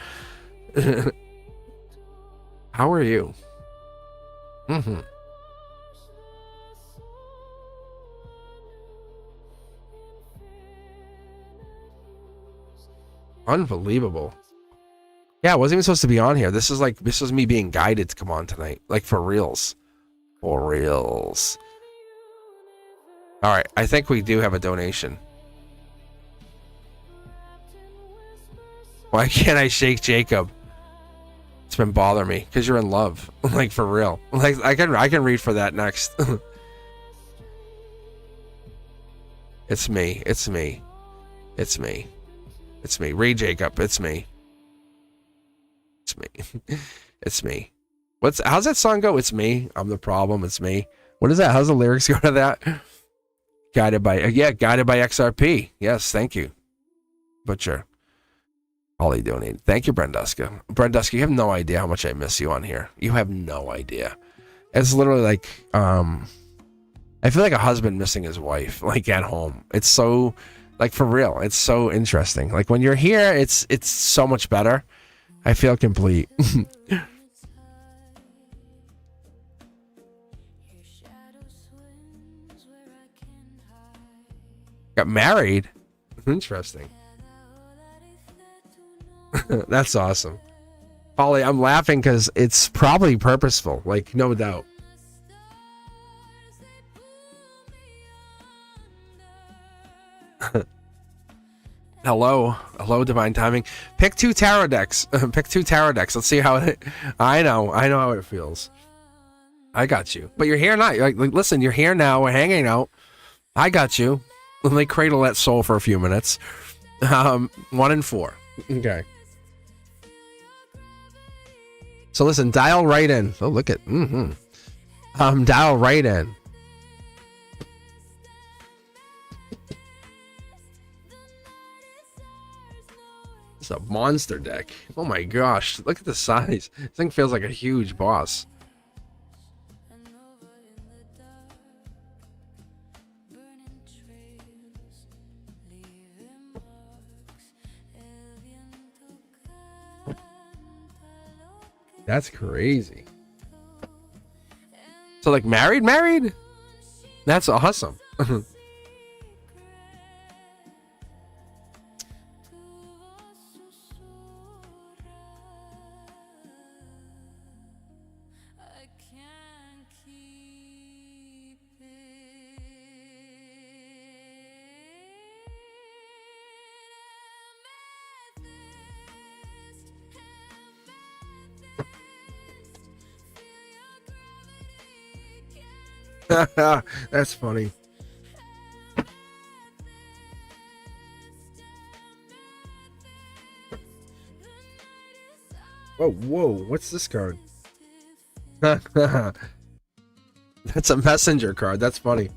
How are you? Unbelievable. Yeah, I wasn't even supposed to be on here. This is me being guided to come on tonight. Like, for reals. For reals. All right, I think we do have a donation. Why can't I shake Jacob? It's been bothering me because you're in love. Like, for real. Like, I can read for that next. It's me. It's me. It's me. It's me. Read Jacob. It's me. It's me. It's me. How's that song go? It's me. I'm the problem. It's me. What is that? How's the lyrics go to that? Guided by XRP. Yes, thank you. Butcher. Holly donated. Thank you, Brenduska. Brenduska, you have no idea how much I miss you on here. You have no idea. It's literally like, I feel like a husband missing his wife, like, at home. It's so, like, for real. It's so interesting. Like, when you're here, it's so much better. I feel complete. Got married? Interesting. That's awesome. Holly, I'm laughing because it's probably purposeful, like, no doubt. Hello, divine timing. Pick two tarot decks. Pick two tarot decks. Let's see how it. I know how it feels. I got you. But you're here now. Like, listen, you're here now. We're hanging out. I got you. Let me cradle that soul for a few minutes. 1 and 4. Okay. So listen, dial right in. Oh, look at. Dial right in. It's a monster deck. Oh my gosh, look at the size. This thing feels like a huge boss. That's crazy. So, like, married? That's awesome. That's funny. Oh, whoa, what's this card? That's a messenger card. That's funny.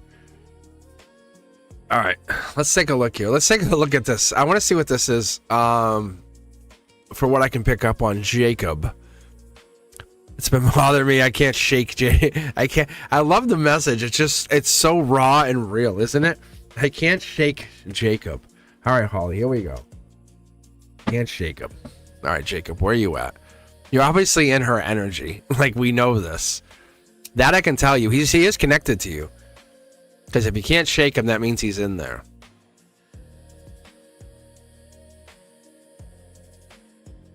All right, let's take a look here. Let's take a look at this. I want to see what this is. For what I can pick up on Jacob. It's been bothering me. I can't shake I can't. I love the message. It's so raw and real, isn't it? I can't shake Jacob. All right, Holly, here we go. Can't shake him. All right, Jacob, where are you at? You're obviously in her energy. Like, we know this. That I can tell you. He is connected to you. Because if you can't shake him, that means he's in there.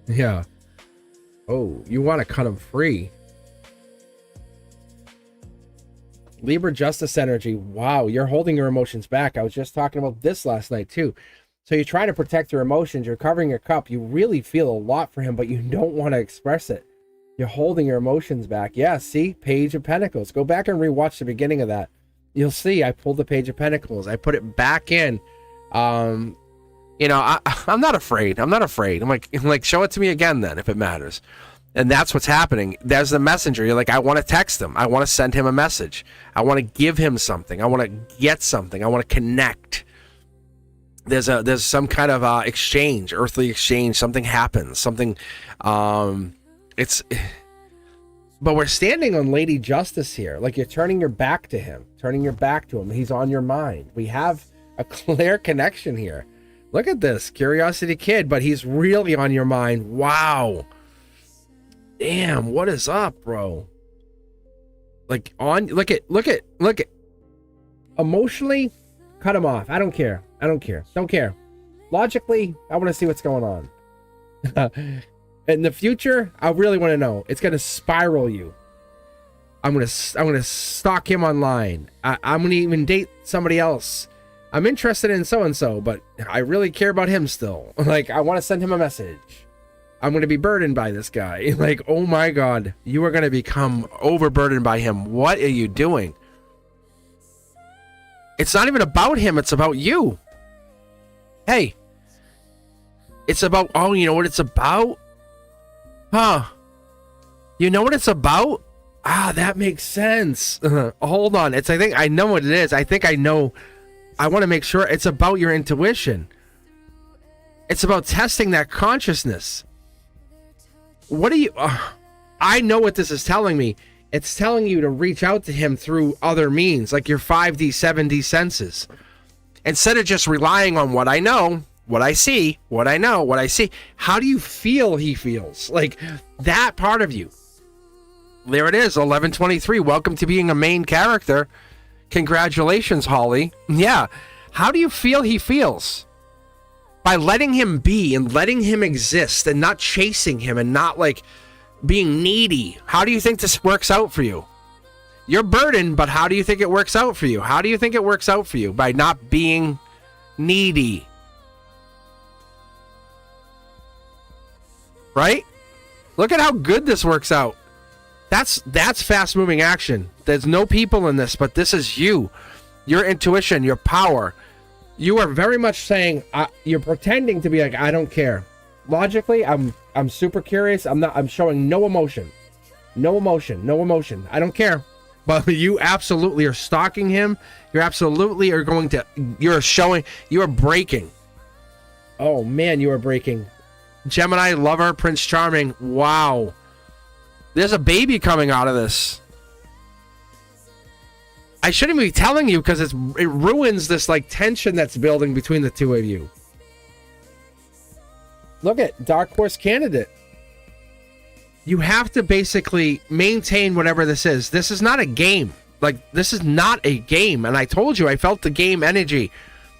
Yeah. Oh, you want to cut him free. Libra justice energy. Wow, you're holding your emotions back. I was just talking about this last night too. So you're trying to protect your emotions. You're covering your cup. You really feel a lot for him, but you don't want to express it. You're holding your emotions back. Yeah, see? Page of Pentacles. Go back and rewatch the beginning of that. You'll see I pulled the Page of Pentacles. I put it back in. I'm not afraid. I'm not afraid. I'm like, show it to me again then if it matters. And that's what's happening. There's the messenger. You're like, I want to text him. I want to send him a message. I want to give him something. I want to get something. I want to connect. There's some kind of exchange, earthly exchange. Something happens. Something. But we're standing on Lady Justice here. Like you're turning your back to him. He's on your mind. We have a clear connection here. Look at this. Curiosity Kid, but he's really on your mind. Wow. Damn, what is up, bro? Like look at emotionally, cut him off. I don't care. Don't care. Logically, I want to see what's going on. In the future, I really want to know. It's gonna spiral you. I'm gonna stalk him online. I'm gonna even date somebody else. I'm interested in so and so, but I really care about him still. Like I want to send him a message. I'm going to be burdened by this guy. Like, oh my God, you are going to become overburdened by him. What are you doing? It's not even about him. It's about you. Hey, it's about, oh, you know what it's about? Huh? You know what it's about? Ah, that makes sense. Hold on. I think I know what it is. I think I know. I want to make sure it's about your intuition. It's about testing that consciousness. What do you... I know what this is telling me. It's telling you to reach out to him through other means, like your 5D, 7D senses. Instead of just relying on what I know, what I see, what I know, what I see. How do you feel he feels? Like that part of you. There it is, 1123. Welcome to being a main character. Congratulations, Holly. Yeah. How do you feel he feels? By letting him be and letting him exist and not chasing him and not like being needy. How do you think this works out for you? You're burdened, but how do you think it works out for you? How do you think it works out for you? By not being needy. Right? Look at how good this works out. That's fast moving action. There's no people in this, but this is you. Your intuition, your power. You are very much saying you're pretending to be like, I don't care. Logically, I'm super curious. I'm showing no emotion. No emotion. I don't care. But you absolutely are stalking him. You absolutely are you are breaking. Oh man, you are breaking. Gemini, lover, Prince Charming. Wow. There's a baby coming out of this. I shouldn't be telling you because it ruins this like tension that's building between the two of you. Look at Dark Horse Candidate. You have to basically maintain whatever this is. This is not a game. Like, this is not a game. And I told you, I felt the game energy.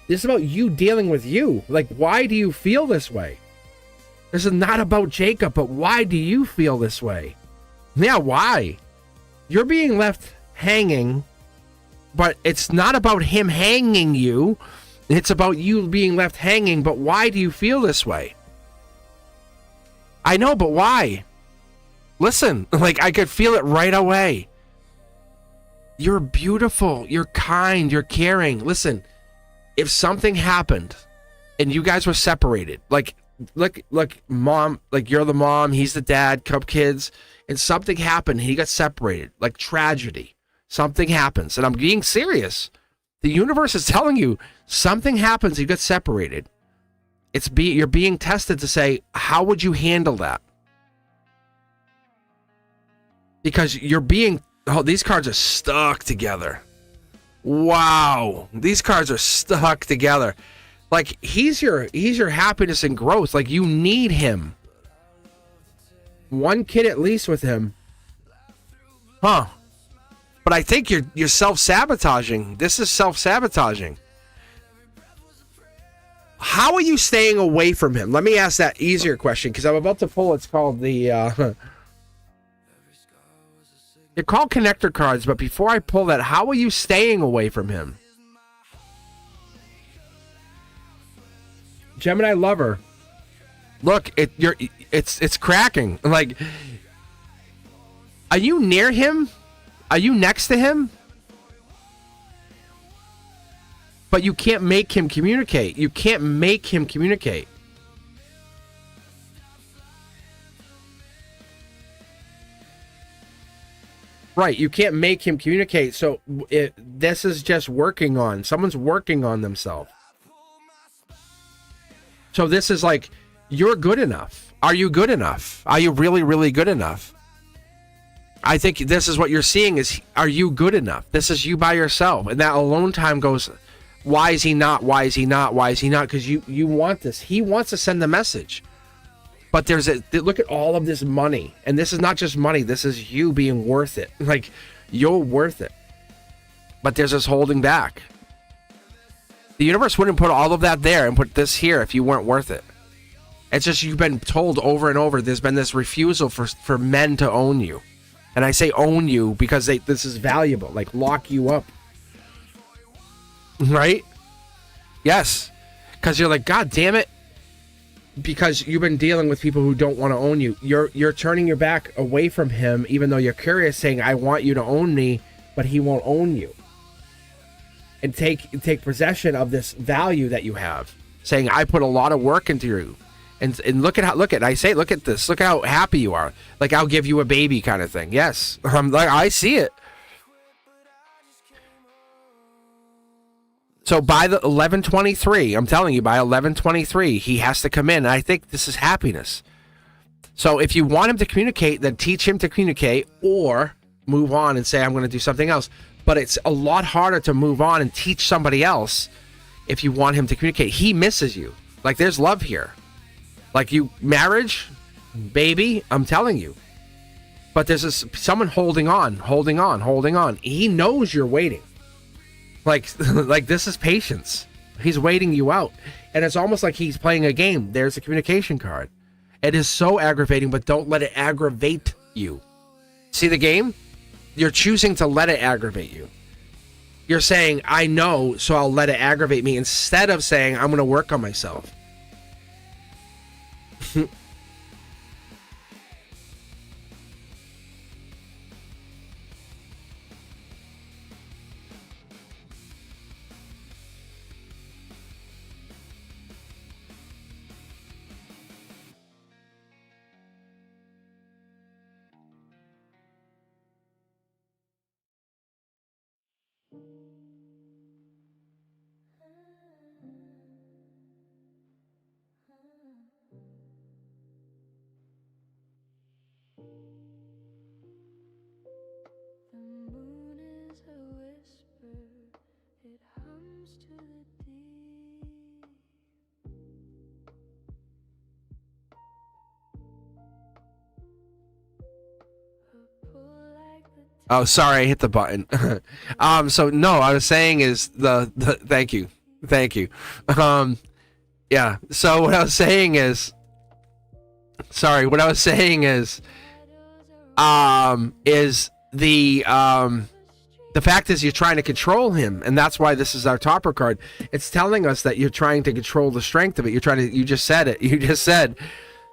This is about you dealing with you. Like, why do you feel this way? This is not about Jacob, but why do you feel this way? Yeah, why? You're being left hanging, but it's not about him hanging you. It's about you being left hanging, but why do you feel this way? I know, but why? Listen, like I could feel it right away. You're beautiful, you're kind, you're caring. Listen, if something happened and you guys were separated, like mom, like you're the mom, he's the dad, couple kids, and something happened, he got separated, like tragedy. Something happens, and I'm being serious. The universe is telling you something happens, you get separated. You're being tested to say, how would you handle that? Because these cards are stuck together. Wow. These cards are stuck together. Like he's your happiness and growth. Like you need him. One kid at least with him. Huh. But I think you're self-sabotaging. This is self-sabotaging. How are you staying away from him? Let me ask that easier question, because I'm about to pull. It's called the they're called connector cards, but before I pull that, how are you staying away from him? Gemini lover. Look, it's cracking. Like, are you near him? Are you next to him? But you can't make him communicate. You can't make him communicate. Right, you can't make him communicate. So this is just working on. Someone's working on themselves. So this is like, you're good enough. Are you good enough? Are you really, really good enough? I think this is what you're seeing is, are you good enough? This is you by yourself. And that alone time goes, why is he not? Why is he not? Why is he not? Because you want this. He wants to send the message. But look at all of this money. And this is not just money. This is you being worth it. Like, you're worth it. But there's this holding back. The universe wouldn't put all of that there and put this here if you weren't worth it. It's just you've been told over and over, there's been this refusal for men to own you. And I say own you because this is valuable. Like, lock you up. Right? Yes. Because you're like, God damn it. Because you've been dealing with people who don't want to own you. You're turning your back away from him, even though you're curious, saying, I want you to own me, but he won't own you. And take possession of this value that you have. Saying, I put a lot of work into you. And look at this. Look at how happy you are. Like, I'll give you a baby kind of thing. Yes. I see it. So by the 11:23, I'm telling you, by 11:23, he has to come in. And I think this is happiness. So if you want him to communicate, then teach him to communicate or move on and say, I'm going to do something else. But it's a lot harder to move on and teach somebody else if you want him to communicate. He misses you. Like, there's love here. Like, marriage, baby, I'm telling you. But there's someone holding on. He knows you're waiting. Like this is patience. He's waiting you out. And it's almost like he's playing a game. There's a communication card. It is so aggravating, but don't let it aggravate you. See the game? You're choosing to let it aggravate you. You're saying, I know, so I'll let it aggravate me, instead of saying, I'm going to work on myself. The moon is a whisper, it hums to the deep. A pull like the Oh, sorry, I hit the button. So no, I was saying is thank you. Yeah. So what I was saying is, the fact is you're trying to control him, and that's why this is our topper card. It's telling us that you're trying to control the strength of it. You just said it. You just said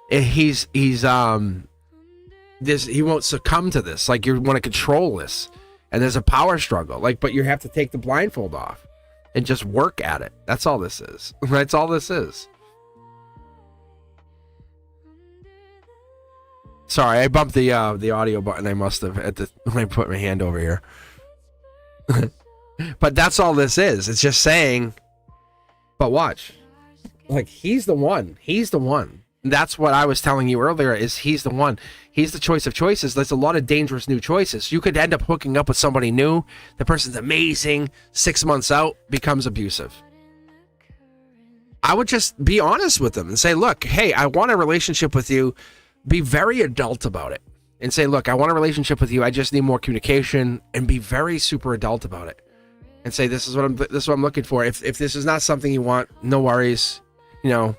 he won't succumb to this. Like, you want to control this, and there's a power struggle. Like, but you have to take the blindfold off and just work at it. That's all this is. That's all this is. Sorry, I bumped the audio button. I must have when I put my hand over here. But that's all this is. It's just saying, but watch. Like, he's the one. That's what I was telling you earlier, is he's the one. He's the choice of choices. There's a lot of dangerous new choices. You could end up hooking up with somebody new. The person's amazing. 6 months out, becomes abusive. I would just be honest with them and say, look, hey, I want a relationship with you. Be very adult about it. And say, look, I want a relationship with you. I just need more communication, and be very super adult about it. And say, this is what I'm looking for. If this is not something you want, no worries. You know,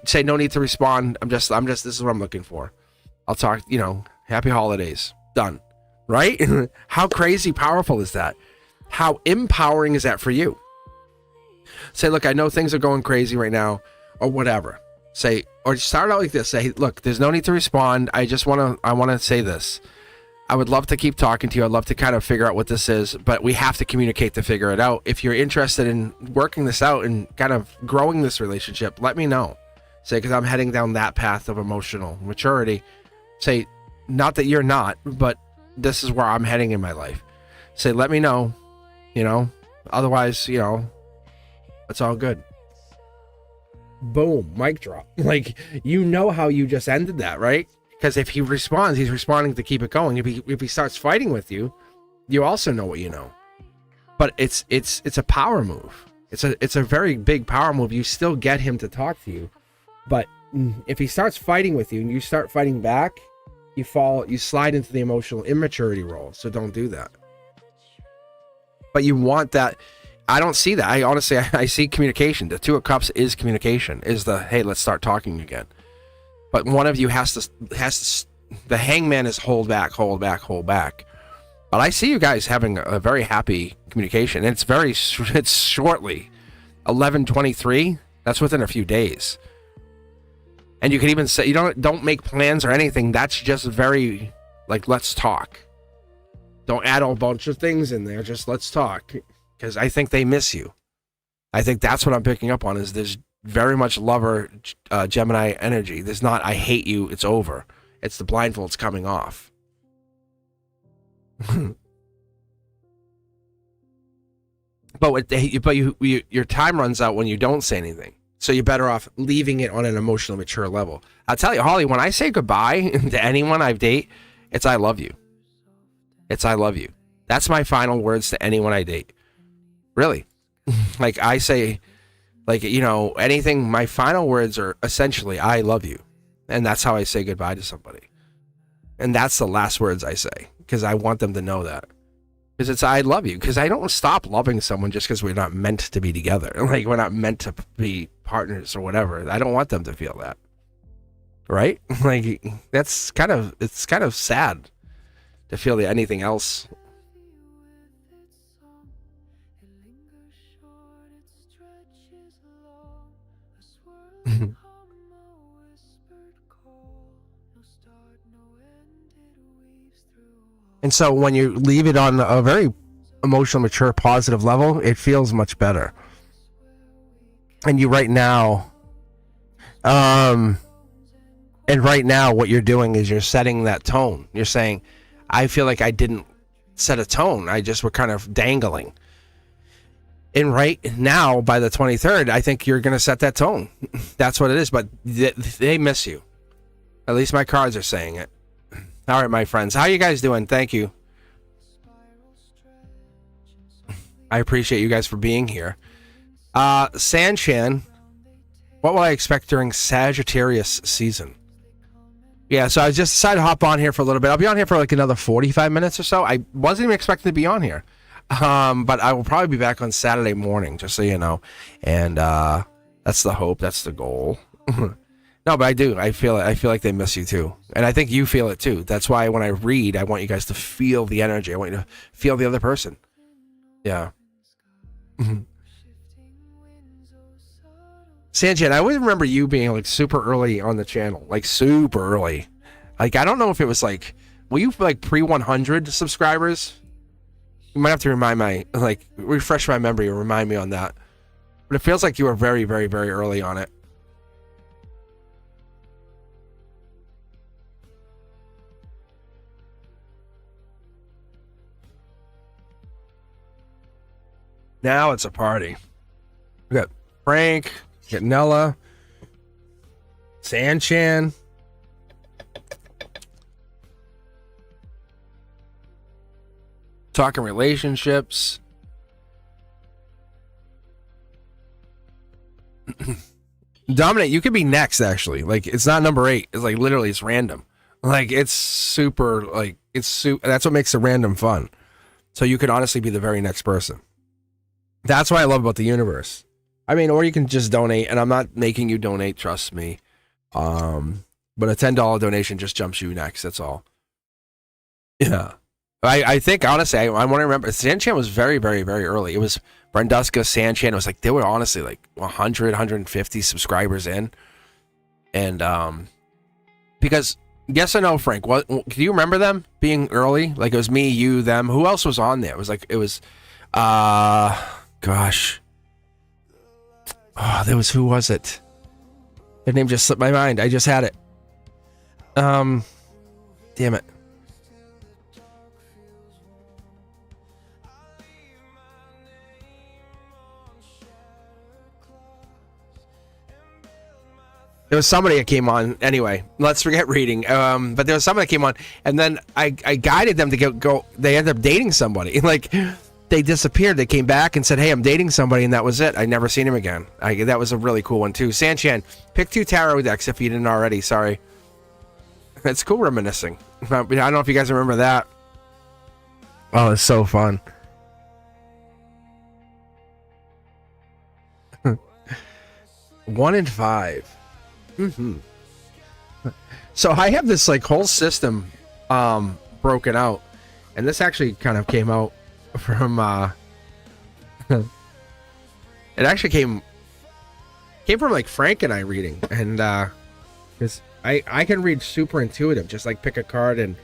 say no need to respond. I'm just, this is what I'm looking for. I'll talk, you know, happy holidays. Done. Right? How crazy powerful is that? How empowering is that for you? Say, look, I know things are going crazy right now, or whatever. Say, or start out like this. Say, look, there's no need to respond. I want to say this. I would love to keep talking to you. I'd love to kind of figure out what this is, but we have to communicate to figure it out. If you're interested in working this out and kind of growing this relationship, let me know. Say, because I'm heading down that path of emotional maturity. Say, not that you're not, but this is where I'm heading in my life. Say, let me know, you know, otherwise, you know, it's all good. Boom, mic drop. Like, you know how you just ended that, right? Because if he responds, he's responding to keep it going. If he starts fighting with you, you also know what you know. But it's a power move. It's a very big power move. You still get him to talk to you, but if he starts fighting with you and you start fighting back, you slide into the emotional immaturity role. So don't do that. But you want that. I don't see that. I see communication. The Two of Cups is communication. Is the, hey, let's start talking again. But one of you has to. The Hangman is hold back. But I see you guys having a very happy communication. It's shortly, 11/23. That's within a few days. And you can even say, you don't make plans or anything. That's just very, like, let's talk. Don't add a bunch of things in there. Just let's talk. Because I think they miss you. I think that's what I'm picking up on, is there's very much lover Gemini energy. There's not, I hate you, it's over. It's the blindfold's coming off. But your time runs out when you don't say anything. So you're better off leaving it on an emotional mature level. I'll tell you, Holly, when I say goodbye to anyone I date, it's I love you. It's I love you. That's my final words to anyone I date. Really. Like, I say, like, you know, anything, my final words are essentially, I love you. And that's how I say goodbye to somebody. And that's the last words I say, because I want them to know that. Because it's, I love you. Because I don't stop loving someone just because we're not meant to be together. Like, we're not meant to be partners or whatever. I don't want them to feel that. Right? Like, it's kind of sad to feel that anything else. And so when you leave it on a very emotional, mature, positive level, it feels much better. And you right now, what you're doing is you're setting that tone. You're saying, I feel like I didn't set a tone. I just were kind of dangling. And right now, by the 23rd, I think you're going to set that tone. That's what it is. But they miss you. At least my cards are saying it. All right, my friends. How you guys doing? Thank you. I appreciate you guys for being here. Sanchan, what will I expect during Sagittarius season? Yeah, so I just decided to hop on here for a little bit. I'll be on here for like another 45 minutes or so. I wasn't even expecting to be on here. But I will probably be back on Saturday morning, just so you know. And that's the hope. That's the goal. No, but I do. I feel like they miss you too. And I think you feel it too. That's why when I read, I want you guys to feel the energy. I want you to feel the other person. Yeah. Sanjay, I always remember you being like super early on the channel. Like super early. Like, I don't know if it was like, were you like pre-100 subscribers? You might have to refresh my memory or remind me on that. But it feels like you were very, very, very early on it. Now it's a party. We got Frank, we got Nella, Sanchan. Talking relationships. Dominate, you could be next, actually. Like, it's not number 8. It's like literally it's random. Like, it's super, like, that's what makes it random fun. So you could honestly be the very next person. That's what I love about the universe. I mean, or you can just donate, and I'm not making you donate, trust me. But a $10 donation just jumps you next, that's all. Yeah. I think, honestly, I want to remember, Sanchan was very, very, very early. It was Brenduska, Sanchan. It was like, they were honestly like 100, 150 subscribers in. And, because, yes or no, Frank, what, do you remember them being early? Like, it was me, you, them. Who else was on there? It was like, gosh. Oh, who was it? Their name just slipped my mind. I just had it. Damn it. There was somebody that came on. Anyway, let's forget reading. But there was somebody that came on, and then I guided them to go. They ended up dating somebody. Like, they disappeared. They came back and said, "Hey, I'm dating somebody," and that was it. I never seen him again. That was a really cool one too. Sanchan, pick 2 tarot decks if you didn't already. Sorry. It's cool reminiscing. I don't know if you guys remember that. Oh, it's so fun. 1 in 5. So I have this like whole system broken out, and this actually kind of came out from it actually came from like Frank and I reading, and because I can read super intuitive, just like pick a card and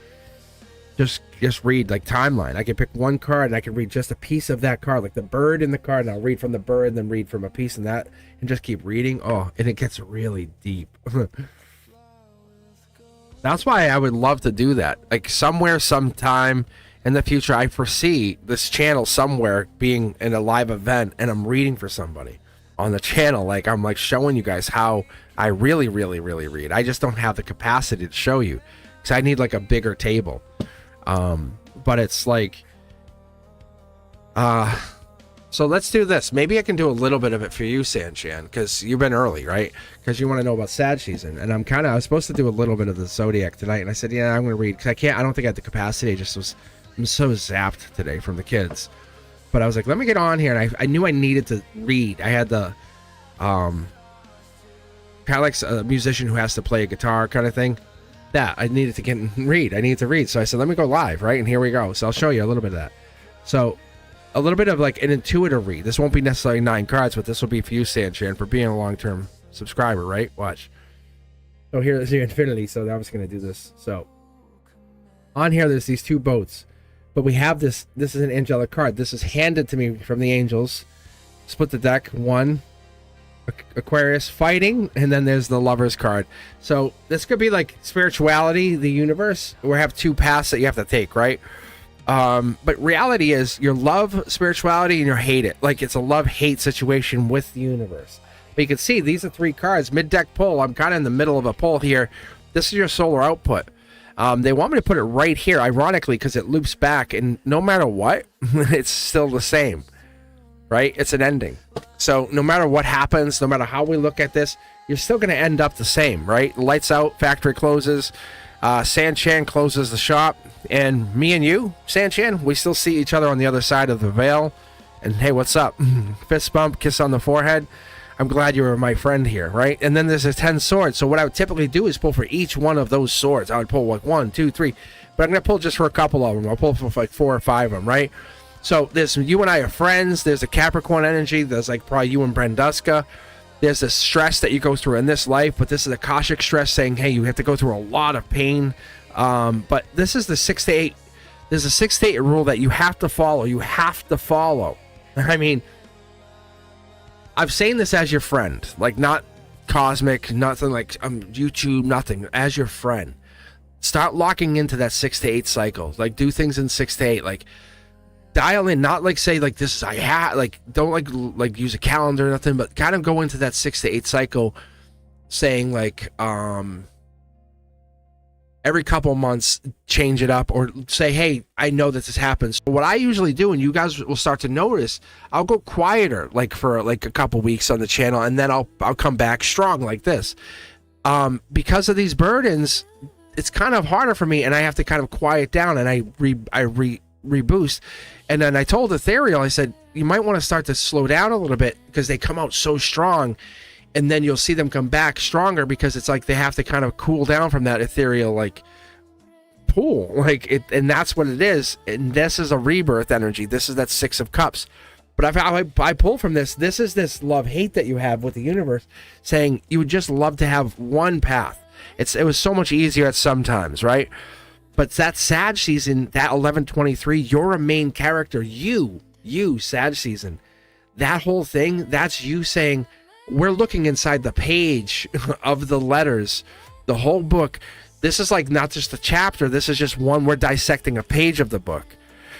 just read like timeline. I can pick one card and I can read just a piece of that card, like the bird in the card, and I'll read from the bird and then read from a piece in that and just keep reading. Oh, and it gets really deep. That's why I would love to do that. Like somewhere, sometime in the future, I foresee this channel somewhere being in a live event and I'm reading for somebody on the channel. Like I'm like showing you guys how I really, really, really read. I just don't have the capacity to show you because I need like a bigger table. But it's like, so let's do this. Maybe I can do a little bit of it for you, Sanchan, because you've been early, right? Because you want to know about Sag season, and I was supposed to do a little bit of the Zodiac tonight, and I said, yeah, I'm going to read, because I don't think I had the capacity. I'm so zapped today from the kids. But I was like, let me get on here, and I knew I needed to read. I had the, kind of like a musician who has to play a guitar kind of thing. That I needed to get and read. I needed to read. So I said, let me go live, right? And here we go. So I'll show you a little bit of that. So a little bit of like an intuitive read. This won't be necessarily 9 cards, but this will be for you, Sanchan, for being a long-term subscriber, right? Watch. So here's your infinity. So now I'm just going to do this. So on here, there's these 2 boats, but we have this. This is an angelic card. This is handed to me from the angels. Split the deck. 1. Aquarius, fighting, and then there's the Lovers card. So this could be like spirituality, the universe. We have 2 paths that you have to take, right? But reality is your love spirituality and your hate it. Like it's a love-hate situation with the universe. But you can see these are 3 cards. Mid-deck pull. I'm kind of in the middle of a pull here. This is your solar output. They want me to put it right here, ironically, because it loops back, and no matter what, it's still the same. Right? It's an ending. So no matter what happens, no matter how we look at this, you're still going to end up the same, right? Lights out, factory closes, Sanchan closes the shop, and me and you, Sanchan, we still see each other on the other side of the veil. And hey, what's up? Fist bump, kiss on the forehead. I'm glad you were my friend here, right? And then there's a 10 swords. So what I would typically do is pull for each one of those swords. I would pull like 1, 2, 3, but I'm going to pull just for a couple of them. I'll pull for like 4 or 5 of them, right? So there's you and I are friends. There's a Capricorn energy. There's like probably you and Brenduska. There's this stress that you go through in this life, but this is a Akashic stress saying, hey, you have to go through a lot of pain. But this is the 6 to 8. There's a 6 to 8 rule that you have to follow. You have to follow. I mean, I'm saying this as your friend, like not cosmic, nothing like YouTube, nothing. As your friend, start locking into that 6 to 8 cycle. Like do things in 6 to 8. Like dial in, not like say like this is don't like use a calendar or nothing, but kind of go into that 6 to 8 cycle, saying like every couple months change it up, or say, hey, I know that this happens. So what I usually do, and you guys will start to notice, I'll go quieter like for like a couple weeks on the channel, and then I'll come back strong like this. Because of these burdens, it's kind of harder for me, and I have to kind of quiet down, and I reboost. And then I told Ethereal, I said, you might want to start to slow down a little bit because they come out so strong, and then you'll see them come back stronger because it's like they have to kind of cool down from that ethereal like pool, like it, and that's what it is. And this is a rebirth energy. This is that 6 of Cups. But I pull from this. This is this love-hate that you have with the universe, saying you would just love to have one path. It was so much easier at some times, right? But that Sag season, that 1123, you're a main character. You, Sag season. That whole thing, that's you saying, we're looking inside the page of the letters, the whole book. This is like not just a chapter. This is just one. We're dissecting a page of the book.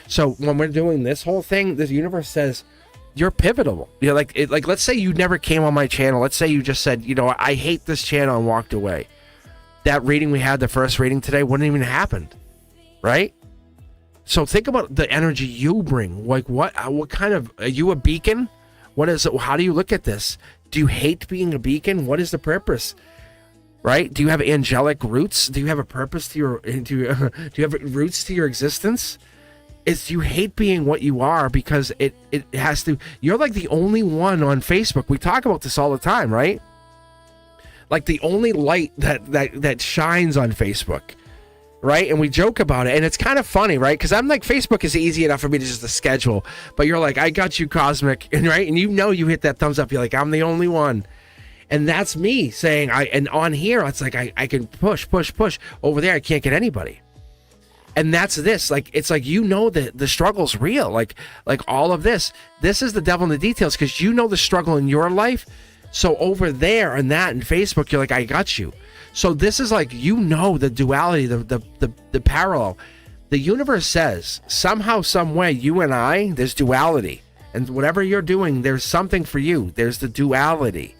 So when we're doing this whole thing, the universe says, you're pivotal. You're like, let's say you never came on my channel. Let's say you just said, I hate this channel and walked away. That reading we had, the first reading today, wouldn't even happened, right? So think about the energy you bring. Like what kind of, are you a beacon? What is it? How do you look at this? Do you hate being a beacon? What is the purpose? Right? Do you have angelic roots? Do you have a purpose to your, do you have roots to your existence? It's you hate being what you are because it has to, you're like the only one on Facebook. We talk about this all the time, right? Like the only light that shines on Facebook, right? And we joke about it, and it's kind of funny, right? Because I'm like, Facebook is easy enough for me to just schedule, but you're like, I got you, Cosmic, and right? And you hit that thumbs up. You're like, I'm the only one. And that's me saying, and on here, it's like, I can push. Over there, I can't get anybody. And that's this, like, it's like, that the struggle's real. Like all of this is the devil in the details, because the struggle in your life. So over there and that in Facebook, you're like, I got you. So this is like, the duality, the parallel. The universe says, somehow, some way, you and I, there's duality. And whatever you're doing, there's something for you. There's the duality.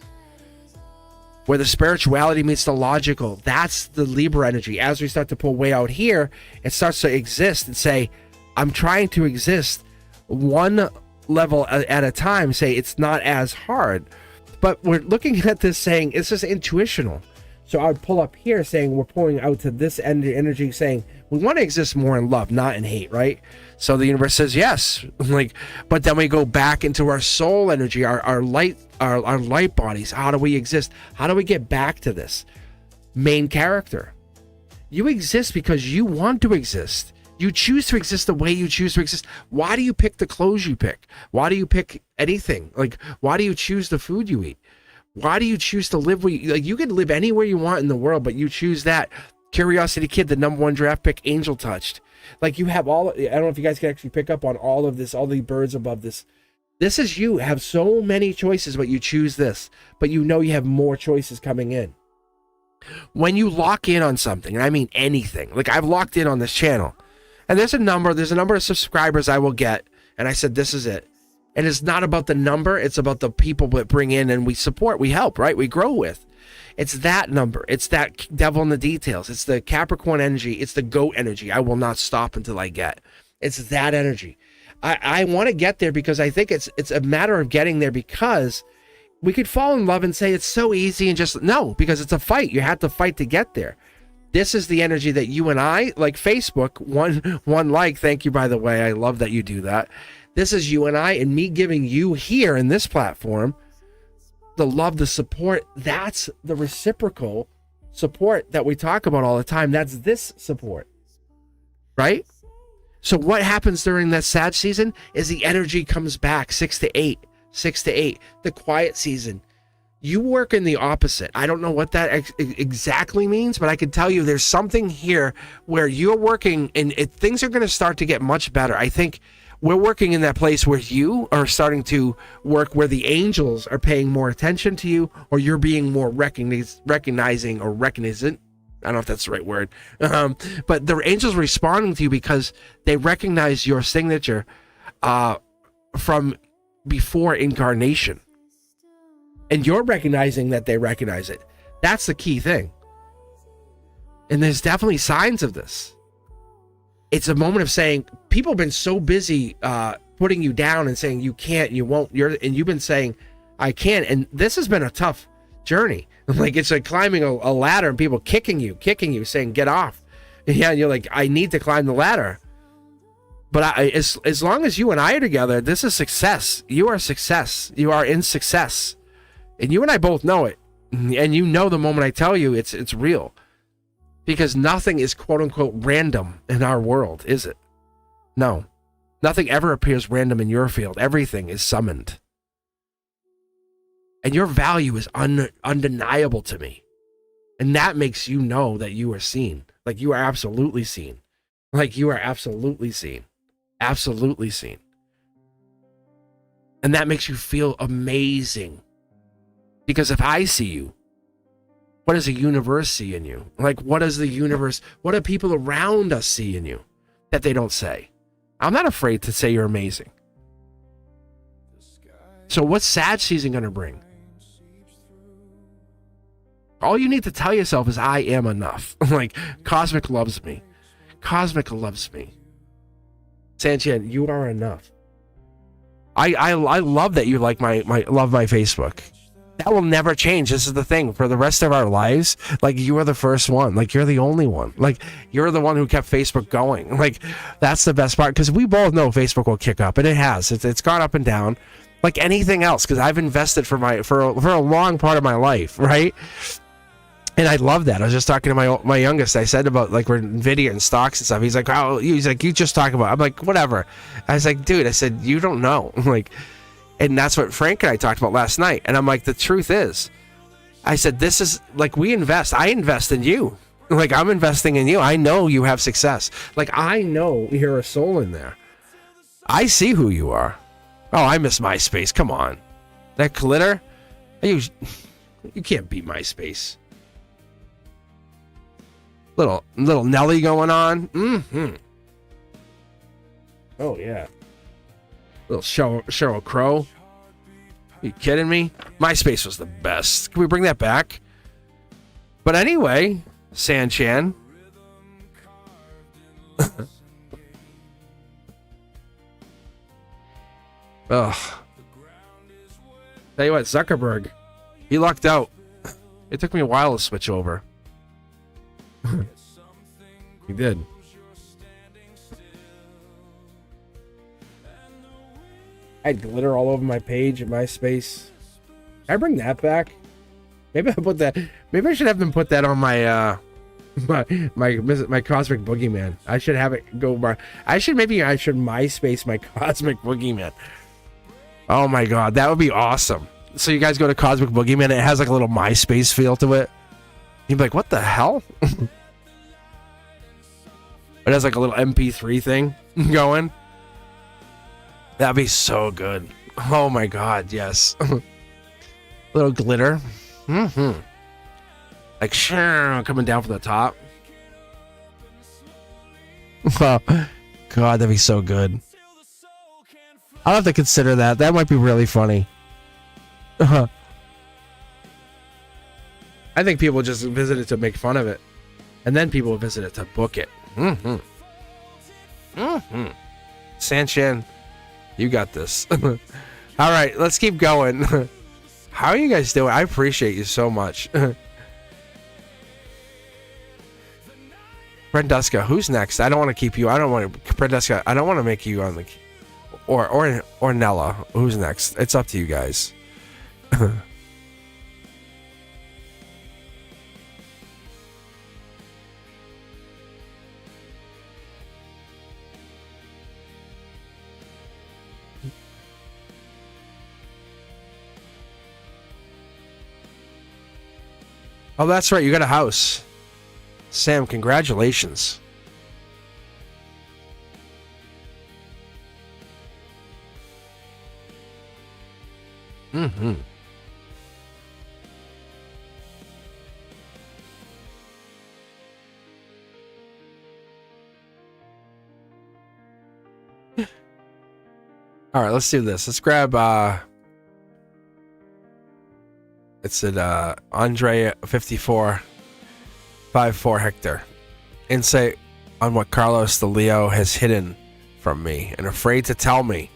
Where the spirituality meets the logical. That's the Libra energy. As we start to pull way out here, it starts to exist and say, I'm trying to exist one level at a time. Say it's not as hard. But we're looking at this saying it's just intuitional. So I would pull up here saying we're pulling out to this energy saying we want to exist more in love, not in hate, right? So the universe says yes. But then we go back into our soul energy, our light bodies. How do we exist? How do we get back to this? Main character. You exist because you want to exist. You choose to exist the way you choose to exist. Why do you pick the clothes you pick? Why do you pick anything? Like, why do you choose the food you eat? Why do you choose to live where you can live anywhere you want in the world, but you choose that. Curiosity Kid, the #1 draft pick, Angel Touched. Like, you have all, I don't know if you guys can actually pick up on all of this, all the birds above this. This is you have so many choices, but you choose this, but you have more choices coming in. When you lock in on something, and I mean anything, like I've locked in on this channel, and there's a number of subscribers I will get, and I said, this is it. And it's not about the number, it's about the people that bring in and we support, we help, right? We grow with. It's that number. It's that devil in the details. It's the Capricorn energy. It's the goat energy. I will not stop until I get. It's that energy. I want to get there because I think it's a matter of getting there, because we could fall in love and say it's so easy and just, no, because it's a fight. You have to fight to get there. This is the energy that you and I, like Facebook, one like, thank you, by the way. I love that you do that. This is you and I, and me giving you here in this platform the love, the support. That's the reciprocal support that we talk about all the time. That's this support, right? So what happens during that sad season is the energy comes back 6 to 8, the quiet season. You work in the opposite. I don't know what that exactly means, but I can tell you there's something here where you're working and things are going to start to get much better. I think we're working in that place where you are starting to work where the angels are paying more attention to you, or you're being more recognizing or recognizant. I don't know if that's the right word. But the angels are responding to you because they recognize your signature from before incarnation. And you're recognizing that they recognize it. That's the key thing. And there's definitely signs of this. It's a moment of saying, people have been so busy putting you down and saying you can't, you won't, and you've been saying, I can. And this has been a tough journey. Like, it's like climbing a ladder and people kicking you, saying, get off. Yeah, and you're like, I need to climb the ladder. But as long as you and I are together, this is success. You are success. You are in success. And you and I both know it. And you know the moment I tell you it's real. Because nothing is quote unquote random in our world, is it? No. Nothing ever appears random in your field. Everything is summoned. And your value is undeniable to me. And that makes you know that you are seen. Like you are absolutely seen. Like you are absolutely seen. Absolutely seen. And that makes you feel amazing. Because if I see you, what does the universe see in you? Like, what does the universe, what do people around us see in you that they don't say? I'm not afraid to say you're amazing. So what's sad season going to bring? All you need to tell yourself is I am enough. Like, Cosmic loves me. Cosmic loves me. Sanchez, you are enough. I love that you like love my Facebook. That will never change. This is the thing. For the rest of our lives, like, you are the first one. Like, you're the only one. Like, you're the one who kept Facebook going. Like, that's the best part. Because we both know Facebook will kick up. And it has. It's gone up and down. Like anything else. Because I've invested for a long part of my life, right? And I love that. I was just talking to my youngest. I said about, like, we're Nvidia and stocks and stuff. He's like, oh, you just talk about it. I'm like, whatever. I was like, dude, I said, you don't know. Like, and that's what Frank and I talked about last night. And I'm like, the truth is, I said, this is, like, we invest. I invest in you. Like, I'm investing in you. I know you have success. Like, I know you're a soul in there. I see who you are. Oh, I miss MySpace. Come on. That glitter? You can't beat MySpace. Little Nelly going on. Mm-hmm. Oh, yeah. Little Sheryl Crow. Are you kidding me? MySpace was the best. Can we bring that back? But anyway, Sanchan. Ugh. Tell you what, Zuckerberg, he lucked out. It took me a while to switch over. He did. I had glitter all over my page at MySpace. Can I bring that back? Maybe I put that. Maybe I should have them put that on my my Cosmic Boogeyman. I should have it go. I should MySpace my Cosmic Boogeyman. Oh my god, that would be awesome. So you guys go to Cosmic Boogeyman, and it has like a little MySpace feel to it. You'd be like, what the hell? It has like a little MP3 thing going. That'd be so good. Oh my god, yes. Little glitter. Mm-hmm. Like, coming down from the top. Oh, god, that'd be so good. I'll have to consider that. That might be really funny. I think people just visit it to make fun of it. And then people visit it to book it. Mm-hmm. Mm-hmm. Sanchan, you got this. All right, let's keep going. How are you guys doing? I appreciate you so much. Brenduska, who's next? I don't want to keep you. I don't want to. Brenduska, I don't want to make you on the. Or Nella. Who's next? It's up to you guys. Oh, that's right. You got a house. Sam, congratulations. Mm-hmm. All right, let's do this. Let's grab it's at Andre 5454 Hector. Insight on what Carlos the Leo has hidden from me and afraid to tell me.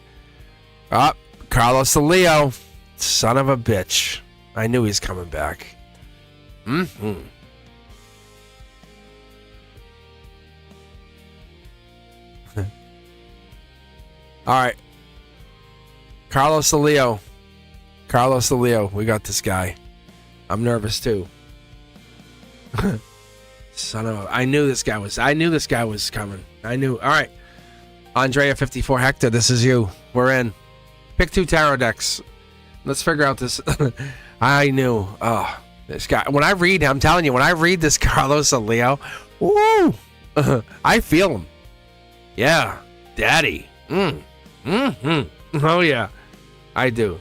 Carlos the Leo, son of a bitch. I knew he's coming back. Mm-hmm. All right. Carlos the Leo. Carlos the Leo. We got this guy. I'm nervous too. Son of a, I knew this guy was coming. I knew. All right. Andrea 54 Hector, this is you. We're in. Pick 2 tarot decks. Let's figure out this. I knew. Oh, this guy. When I read, I'm telling you, when I read this Carlos the Leo, woo, I feel him. Yeah. Daddy. Oh yeah. I do.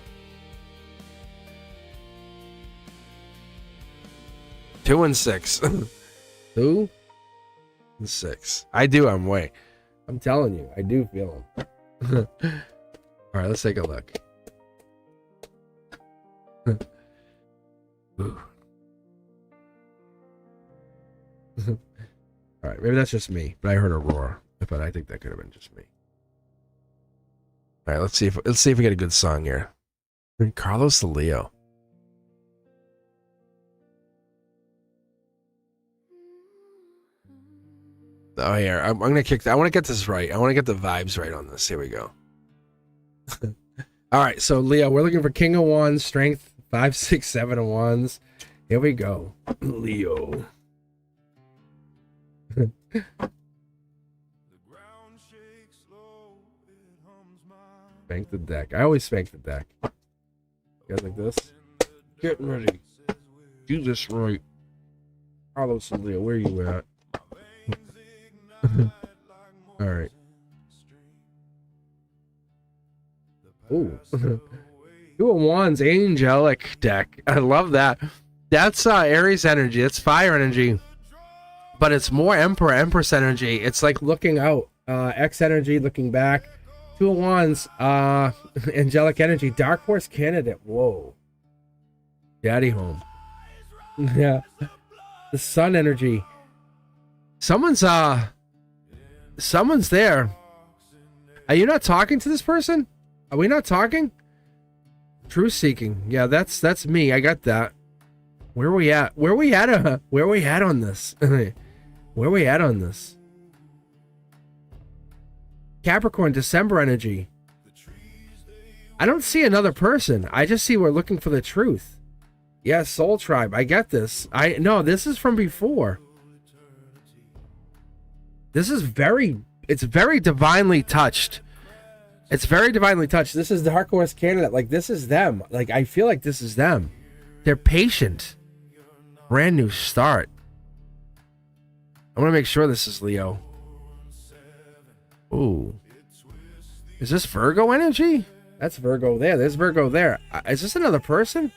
2 and 6. 2 and 6. I do. I'm telling you, I do feel him. All right, let's take a look. Ooh. All right, maybe that's just me, but I heard a roar. But I think that could have been just me. All right, let's see if we get a good song here. Carlos the Leo. Oh, here. I'm gonna kick. I want to get this right. I want to get the vibes right on this. Here we go. All right, so Leo, we're looking for King of Wands, Strength 5, 6, 7 of Wands. Here we go, Leo. Spank the deck. I always spank the deck. You guys like this? Getting ready. Do this right. Carlos and Leo, where you at? All right. Ooh. 2 of Wands, angelic deck. I love that. That's Aries energy. It's fire energy. But it's more Emperor, Empress energy. It's like looking out. X energy, looking back. 2 of Wands, angelic energy. Dark Horse candidate. Whoa. Daddy home. Yeah. The sun energy. Someone's there. Are you not talking to this person? Are we not talking? Truth seeking. Yeah, that's me. I got that. Where are we at? Where are we at on this? Where are we at on this? Capricorn, December energy. I don't see another person. I just see we're looking for the truth. Yeah, Soul Tribe. I get this. No, this is from before. This is it's very divinely touched. It's very divinely touched. This is the Dark Horse candidate. Like, this is them. Like, I feel like this is them. They're patient. Brand new start. I want to make sure this is Leo. Ooh. Is this Virgo energy? That's Virgo there. There's Virgo there. Is this another person?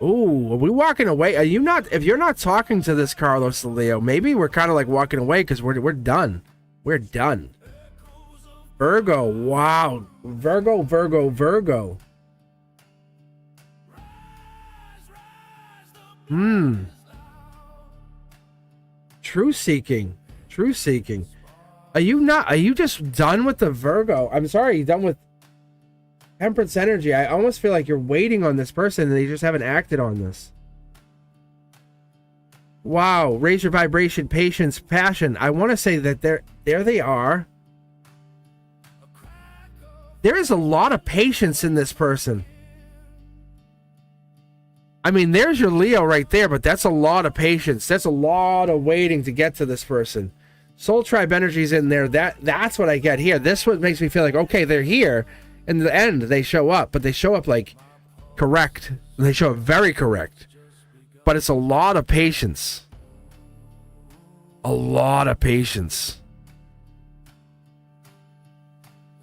Ooh, are we walking away? Are you not? If you're not talking to this Carlos Leo, maybe we're kind of like walking away because we're done. We're done. Virgo, wow. Virgo, Virgo, Virgo. True seeking. True seeking. Are you just done with the Virgo? I'm sorry, you done with Temperance energy. I almost feel like you're waiting on this person and you just haven't acted on this. Wow, raise your vibration, patience, passion. I want to say that there they are. There is a lot of patience in this person. I mean, there's your Leo right there, but that's a lot of patience. That's a lot of waiting to get to this person. Soul Tribe energy's in there. That's what I get here. This what makes me feel like, okay, they're here. In the end, they show up, but they show up like correct. They show up very correct. But it's a lot of patience. A lot of patience.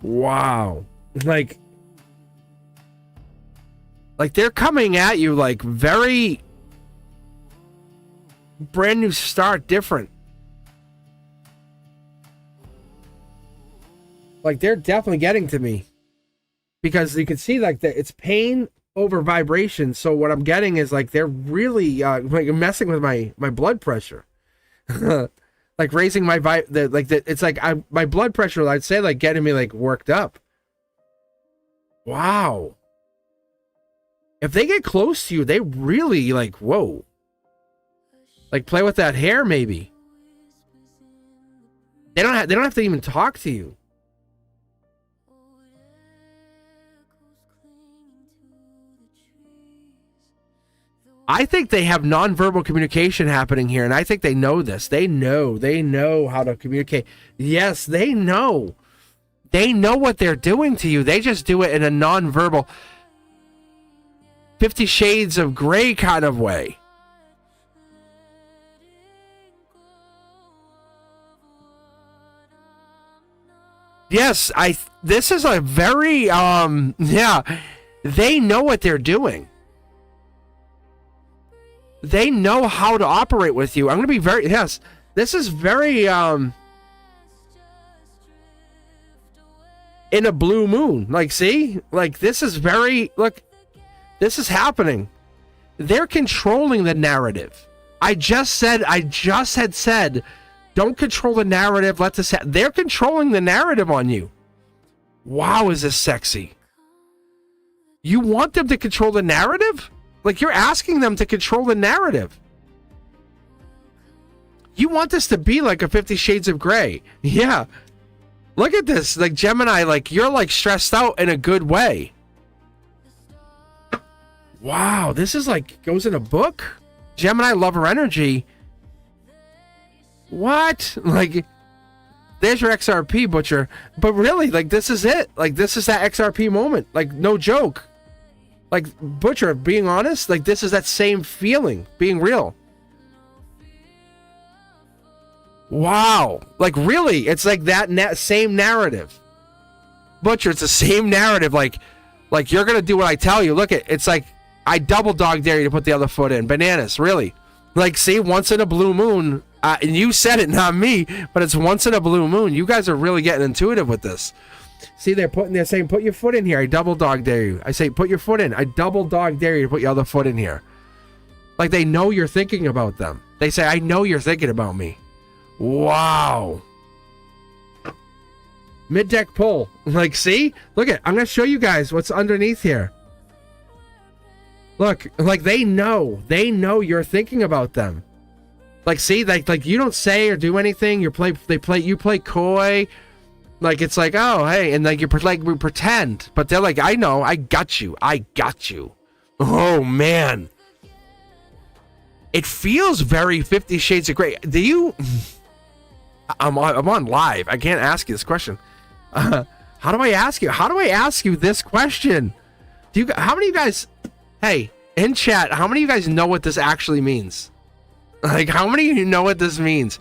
Wow. Like they're coming at you like very brand new start, different. Like they're definitely getting to me. Because you can see like it's pain over vibration. So what I'm getting is like they're really like messing with my blood pressure. Like raising my it's like my blood pressure, I'd say, like getting me like worked up. Wow. If they get close to you, they really like, whoa. Like play with that hair maybe. They don't have to even talk to you. I think they have nonverbal communication happening here, and I think they know this. They know how to communicate. Yes, they know. They know what they're doing to you. They just do it in a nonverbal 50 Shades of Grey kind of way. Yes, this is a very yeah, they know what they're doing. They know how to operate with you. I'm going to be very, yes, this is very in a blue moon. Like, see? Like, this is very, look, this is happening. They're controlling the narrative. I just had said, don't control the narrative. Let this they're controlling the narrative on you. Wow, is this sexy? You want them to control the narrative? Like, you're asking them to control the narrative. You want this to be like a 50 Shades of Grey. Yeah. Look at this. Like, Gemini, like, you're like stressed out in a good way. Wow, this is like, goes in a book? Gemini lover energy. What? Like, there's your XRP, Butcher. But really, like, this is it. Like, this is that XRP moment. Like, no joke. Like, Butcher, being honest, like, this is that same feeling, being real. Wow. Like, really, it's like that same narrative. Butcher, it's the same narrative. Like you're going to do what I tell you. Look, it's like, I double dog dare you to put the other foot in. Bananas, really. Like, see, once in a blue moon, and you said it, not me, but it's once in a blue moon. You guys are really getting intuitive with this. See, they're saying, put your foot in here. I double dog dare you. I say, put your foot in. I double dog dare you to put your other foot in here. Like, they know you're thinking about them. They say, I know you're thinking about me. Wow. Mid-deck pull. Like, see? Look at, I'm going to show you guys what's underneath here. Look, like, they know you're thinking about them. Like, see, like you don't say or do anything. You play coy. Like, it's like, oh, hey, and like we pretend, but they're like, I know, I got you. Oh man, it feels very 50 Shades of Grey. Do you? I'm on live. I can't ask you this question. How do I ask you? How do I ask you this question? How many of you guys? Hey, in chat, how many of you guys know what this actually means? Like, how many of you know what this means?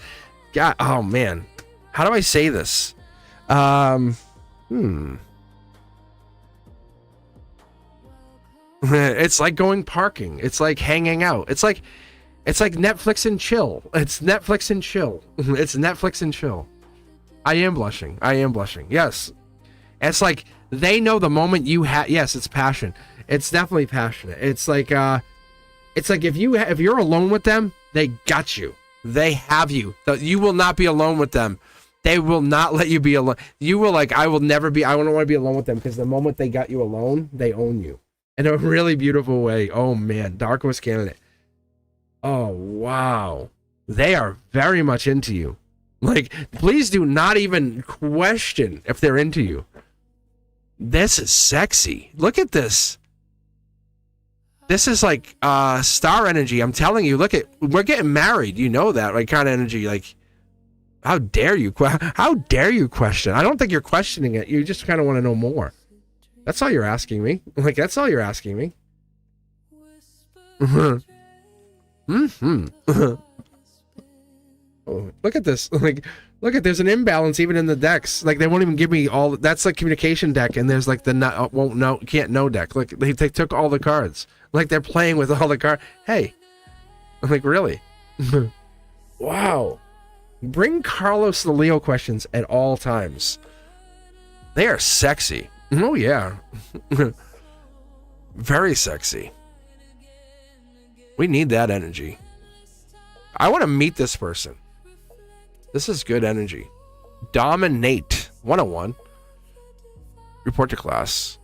God, oh man, how do I say this? It's like going parking. It's like hanging out. It's like Netflix and chill. It's Netflix and chill. It's Netflix and chill. I am blushing. Yes. It's like they know the moment you have. Yes, it's passion. It's definitely passionate. It's like if you're alone with them, they got you. They have you. You will not be alone with them. They will not let you be alone. You will I don't want to be alone with them, because the moment they got you alone, they own you. In a really beautiful way. Oh man, Dark Horse candidate. Oh wow. They are very much into you. Like, please do not even question if they're into you. This is sexy. Look at this. This is like star energy. I'm telling you, we're getting married. You know that, right? Kind of energy. Like, how dare you question? I don't think you're questioning it. You just kind of want to know more. That's all you're asking me. Like, that's all you're asking me. Oh, look at this. Like, there's an imbalance even in the decks. Like, they won't even give me all. That's like communication deck, and there's like the can't know deck. Look, they took all the cards. Like, they're playing with all the cards. Hey, I'm like, really? Wow. Bring Carlos the Leo questions at all times. They are sexy. Oh yeah. Very sexy. We need that energy. I want to meet this person. This is good energy. Dominate 101. Report to class.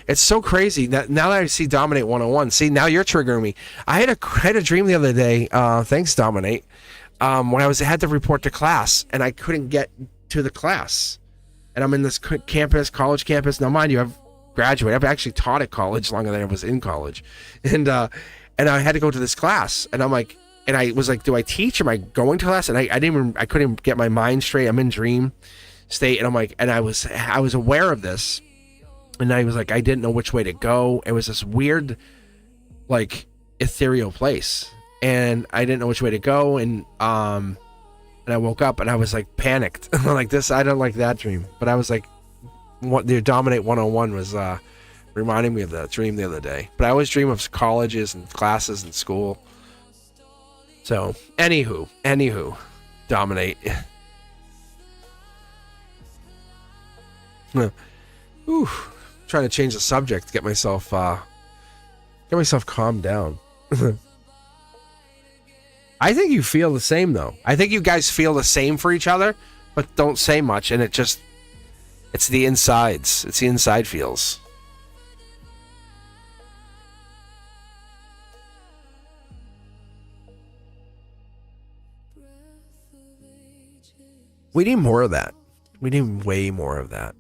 It's so crazy that now that I see Dominate 101, see, now you're triggering me. I had a dream the other day. Thanks, Dominate. When I had to report to class, and I couldn't get to the class. And I'm in this college campus. Now, mind you, I've graduated. I've actually taught at college longer than I was in college. And and I had to go to this class, and I'm like, and I was like, do I teach? Am I going to class? And I couldn't even get my mind straight. I'm in dream state, and I'm like, and I was aware of this, and I was like, I didn't know which way to go. It was this weird, like, ethereal place, and I didn't know which way to go, and I woke up and I was like panicked. Like this, I don't like that dream, but I was like, what the Dominate 101 was reminding me of that dream the other day. But I always dream of colleges and classes and school. So anywho, Dominate. Ooh, trying to change the subject to get myself calmed down. I think you feel the same, though. I think you guys feel the same for each other, but don't say much, and it's the insides. It's the inside feels. We need more of that. We need way more of that.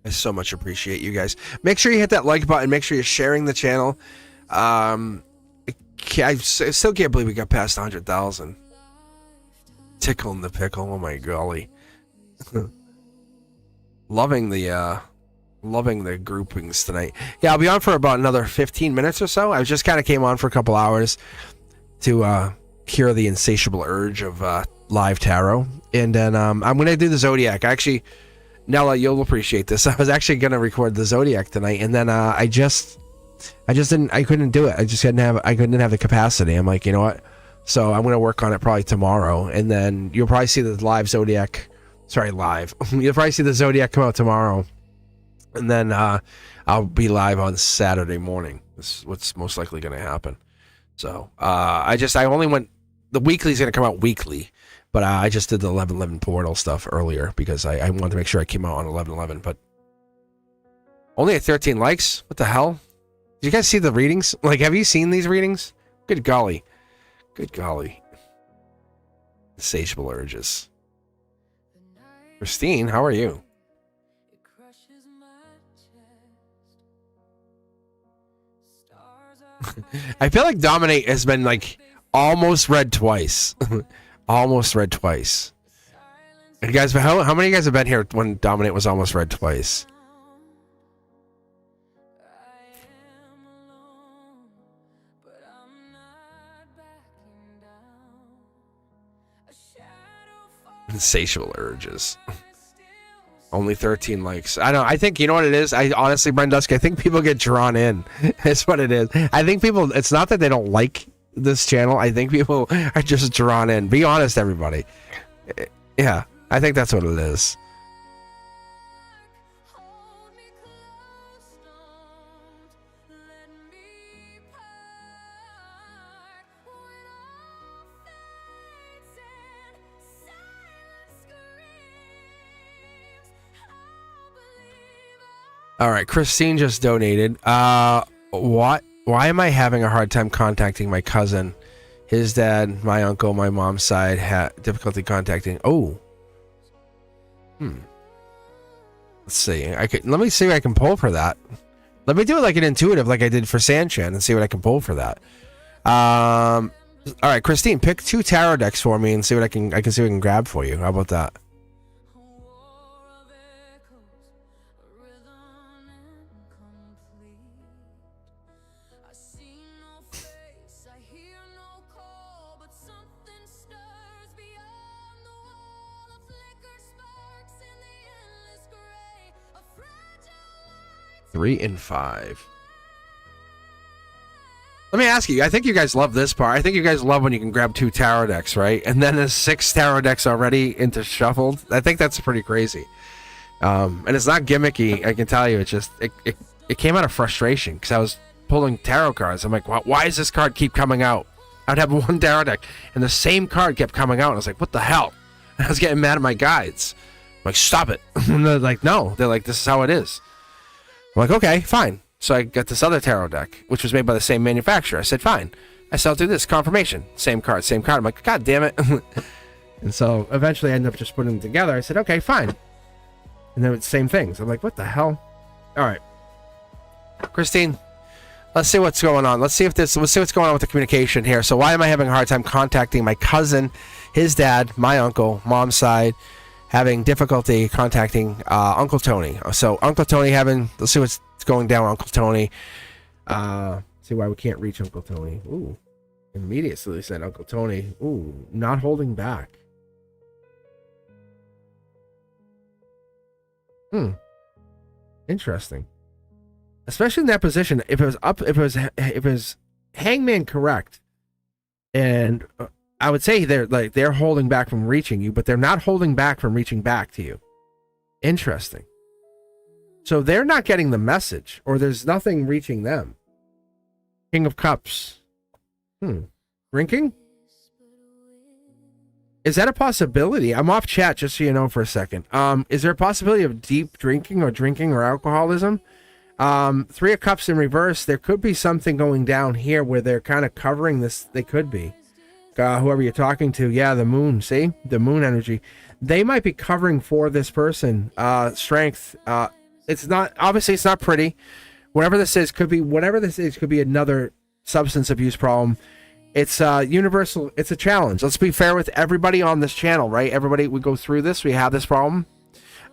I so much appreciate you guys. Make sure you hit that like button. Make sure you're sharing the channel. I still can't believe we got past 100,000. Tickle in the pickle. Oh my golly. Loving the groupings tonight. Yeah, I'll be on for about another 15 minutes or so. I just kind of came on for a couple hours to cure the insatiable urge of live tarot, and then I'm gonna do the Zodiac. Actually, Nella, you'll appreciate this. I was actually gonna record the Zodiac tonight, and then I couldn't do it. I couldn't have the capacity. I'm like, you know what? So I'm gonna work on it probably tomorrow, and then you'll probably see the live Zodiac. Sorry, live. You'll probably see the Zodiac come out tomorrow, and then I'll be live on Saturday morning. This is what's most likely gonna happen. So I only went. The weekly's gonna come out weekly. But I just did the 11/11 portal stuff earlier because I wanted to make sure I came out on 11/11. But only at 13 likes? What the hell? Did you guys see the readings? Like, have you seen these readings? Good golly. Good golly. Insatiable urges. Christine, how are you? I feel like Dominate has been like almost read twice. Almost read twice. And guys, how many of you guys have been here when Dominate was almost read twice? Insatiable urges. Only 13 likes. I don't know. I think, you know what it is? I honestly, Brendusk, I think people get drawn in. That's what it is. I think people, it's not that they don't like this channel. I think people are just drawn in. Be honest, everybody. Yeah, I think that's what it is. All right, Christine just donated. What? Why am I having a hard time contacting my cousin? His dad, my uncle, my mom's side had difficulty contacting. Oh. Let's see. Let me see what I can pull for that. Let me do it like an intuitive, like I did for Sanchan, and see what I can pull for that. All right, Christine, pick 2 tarot decks for me and see what I can see what I can grab for you. How about that? Three and 5. Let me ask you, I think you guys love this part. I think you guys love when you can grab 2 tarot decks, right? And then there's 6 tarot decks already intershuffled. I think that's pretty crazy. And it's not gimmicky, I can tell you. It's just, it came out of frustration because I was pulling tarot cards. I'm like, why does this card keep coming out? I'd have 1 tarot deck, and the same card kept coming out. And I was like, what the hell? And I was getting mad at my guides. I'm like, stop it. And they're like, no. They're like, this is how it is. I'm like, okay, fine. So I got this other tarot deck, which was made by the same manufacturer. I said, fine. I sell through this. Confirmation. Same card, same card. I'm like, God damn it. And so eventually I ended up just putting them together. I said, okay, fine. And then it's the same things. I'm like, what the hell? All right. Christine, let's see what's going on. Let's see what's going on with the communication here. So why am I having a hard time contacting my cousin, his dad, my uncle, mom's side, having difficulty contacting Uncle Tony? So Uncle Tony let's see what's going down with Uncle Tony. See why we can't reach Uncle Tony. Ooh. Immediately said Uncle Tony. Ooh, not holding back. Interesting. Especially in that position, if it was hangman correct, and I would say they're holding back from reaching you, but they're not holding back from reaching back to you. Interesting. So they're not getting the message, or there's nothing reaching them. King of Cups. Drinking? Is that a possibility? I'm off chat, just so you know for a second. Is there a possibility of deep drinking or alcoholism? Three of Cups in reverse. There could be something going down here where they're kind of covering this. They could be. Whoever you're talking to. Yeah, the moon. See? The moon energy. They might be covering for this person. Strength. It's not, obviously it's not pretty. Whatever this is could be another substance abuse problem. It's universal. It's a challenge. Let's be fair with everybody on this channel, right? Everybody, we go through this. We have this problem.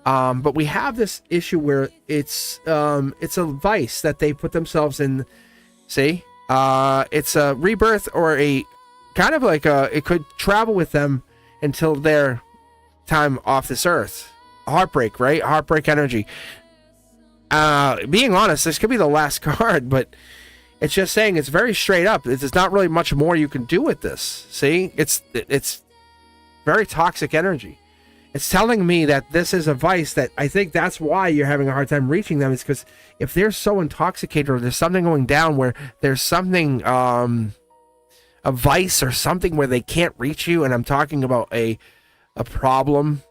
But we have this issue where it's a vice that they put themselves in. See, it's a rebirth, or a kind of like it could travel with them until their time off this earth. Heartbreak, right? Heartbreak energy. Being honest, this could be the last card, but it's just saying it's very straight up. There's not really much more you can do with this. See, it's very toxic energy. It's telling me that this is a vice, that I think that's why you're having a hard time reaching them, is because if they're so intoxicated, or there's something going down where there's something, a vice or something where they can't reach you, and I'm talking about a problem,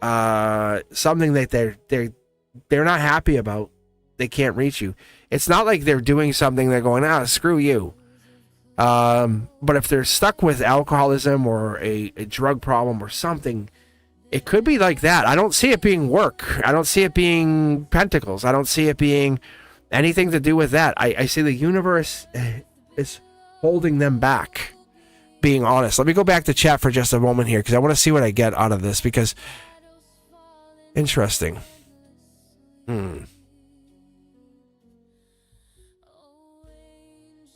something that they're not happy about, they can't reach you. It's not like they're doing something, they're going, screw you. But if they're stuck with alcoholism or a drug problem or something, it could be like that. I don't see it being work. I don't see it being pentacles. I don't see it being anything to do with that. I see the universe is holding them back, being honest. Let me go back to chat for just a moment here, because I want to see what I get out of this, because interesting.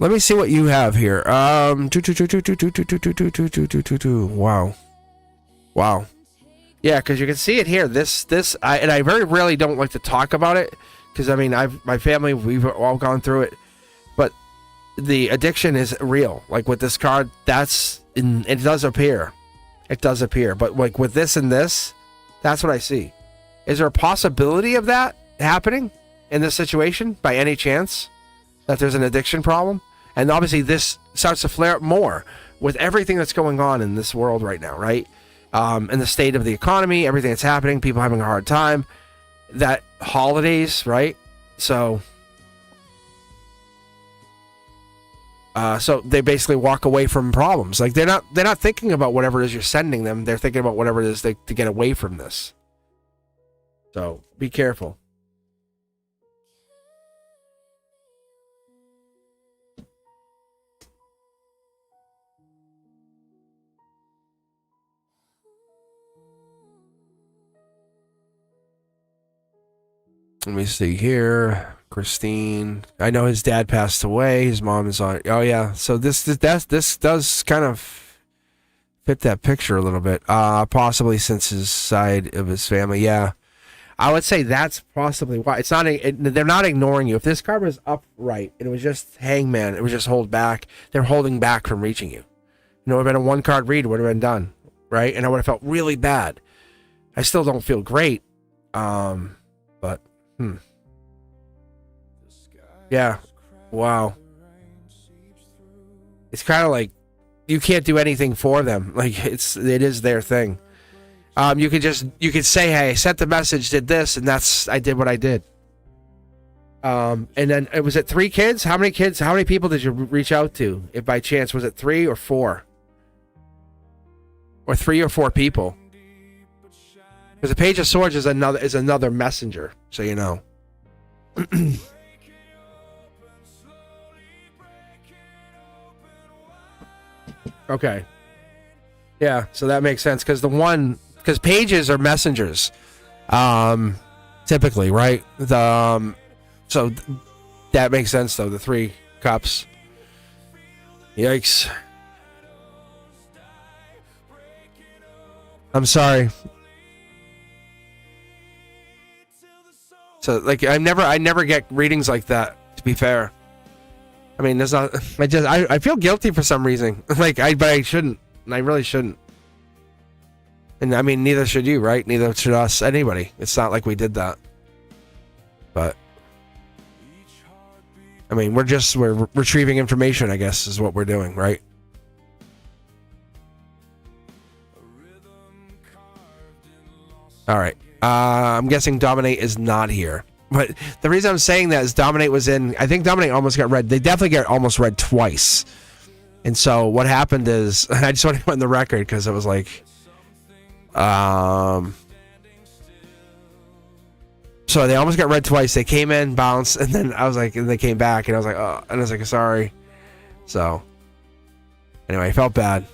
Let me see what you have here. Wow. Yeah, because you can see it here. I very rarely don't like to talk about it, because I mean, my family, we've all gone through it, but the addiction is real. Like with this card, it does appear. It does appear, but like with this and this, that's what I see. Is there a possibility of that happening in this situation by any chance? That there's an addiction problem? And obviously this starts to flare up more with everything that's going on in this world right now, right? And the state of the economy, everything that's happening, people having a hard time, that holidays, right? So they basically walk away from problems. Like they're not thinking about whatever it is you're sending them. They're thinking about whatever it is to get away from this. So be careful. Let me see here. Christine. I know his dad passed away. His mom is on. Oh yeah. So this does kind of fit that picture a little bit. Possibly since his side of his family. Yeah. I would say that's possibly why. It's not. They're not ignoring you. If this card was upright and it was just hangman, it was just hold back. They're holding back from reaching you. You know, it would have been a one card read. It would have been done, right? And I would have felt really bad. I still don't feel great. But. Yeah. Wow. It's kind of like you can't do anything for them. Like it is their thing. You could say, hey, I sent the message, did this, and I did what I did. And then was it 3 kids? How many people did you reach out to? If by chance, was it 3 or 4? or 3 or 4 people. Because the Page of Swords is another messenger, so you know. Okay. Yeah, so that makes sense because pages are messengers, typically, right? So that makes sense though. The 3 cups. Yikes. I'm sorry. So like I never get readings like that, to be fair. I mean, there's not. I feel guilty for some reason. But I shouldn't. I really shouldn't. And I mean, neither should you, right? Neither should us. Anybody. It's not like we did that. But I mean, we're retrieving information, I guess, is what we're doing, right? All right. I'm guessing Dominate is not here. But the reason I'm saying that is Dominate was in... I think Dominate almost got read. They definitely get almost read twice. And so what happened is... I just want to put in the record because it was like... So they almost got read twice. They came in, bounced, and then I was like... And they came back, and I was like, oh... And I was like, sorry. So... Anyway, I felt bad.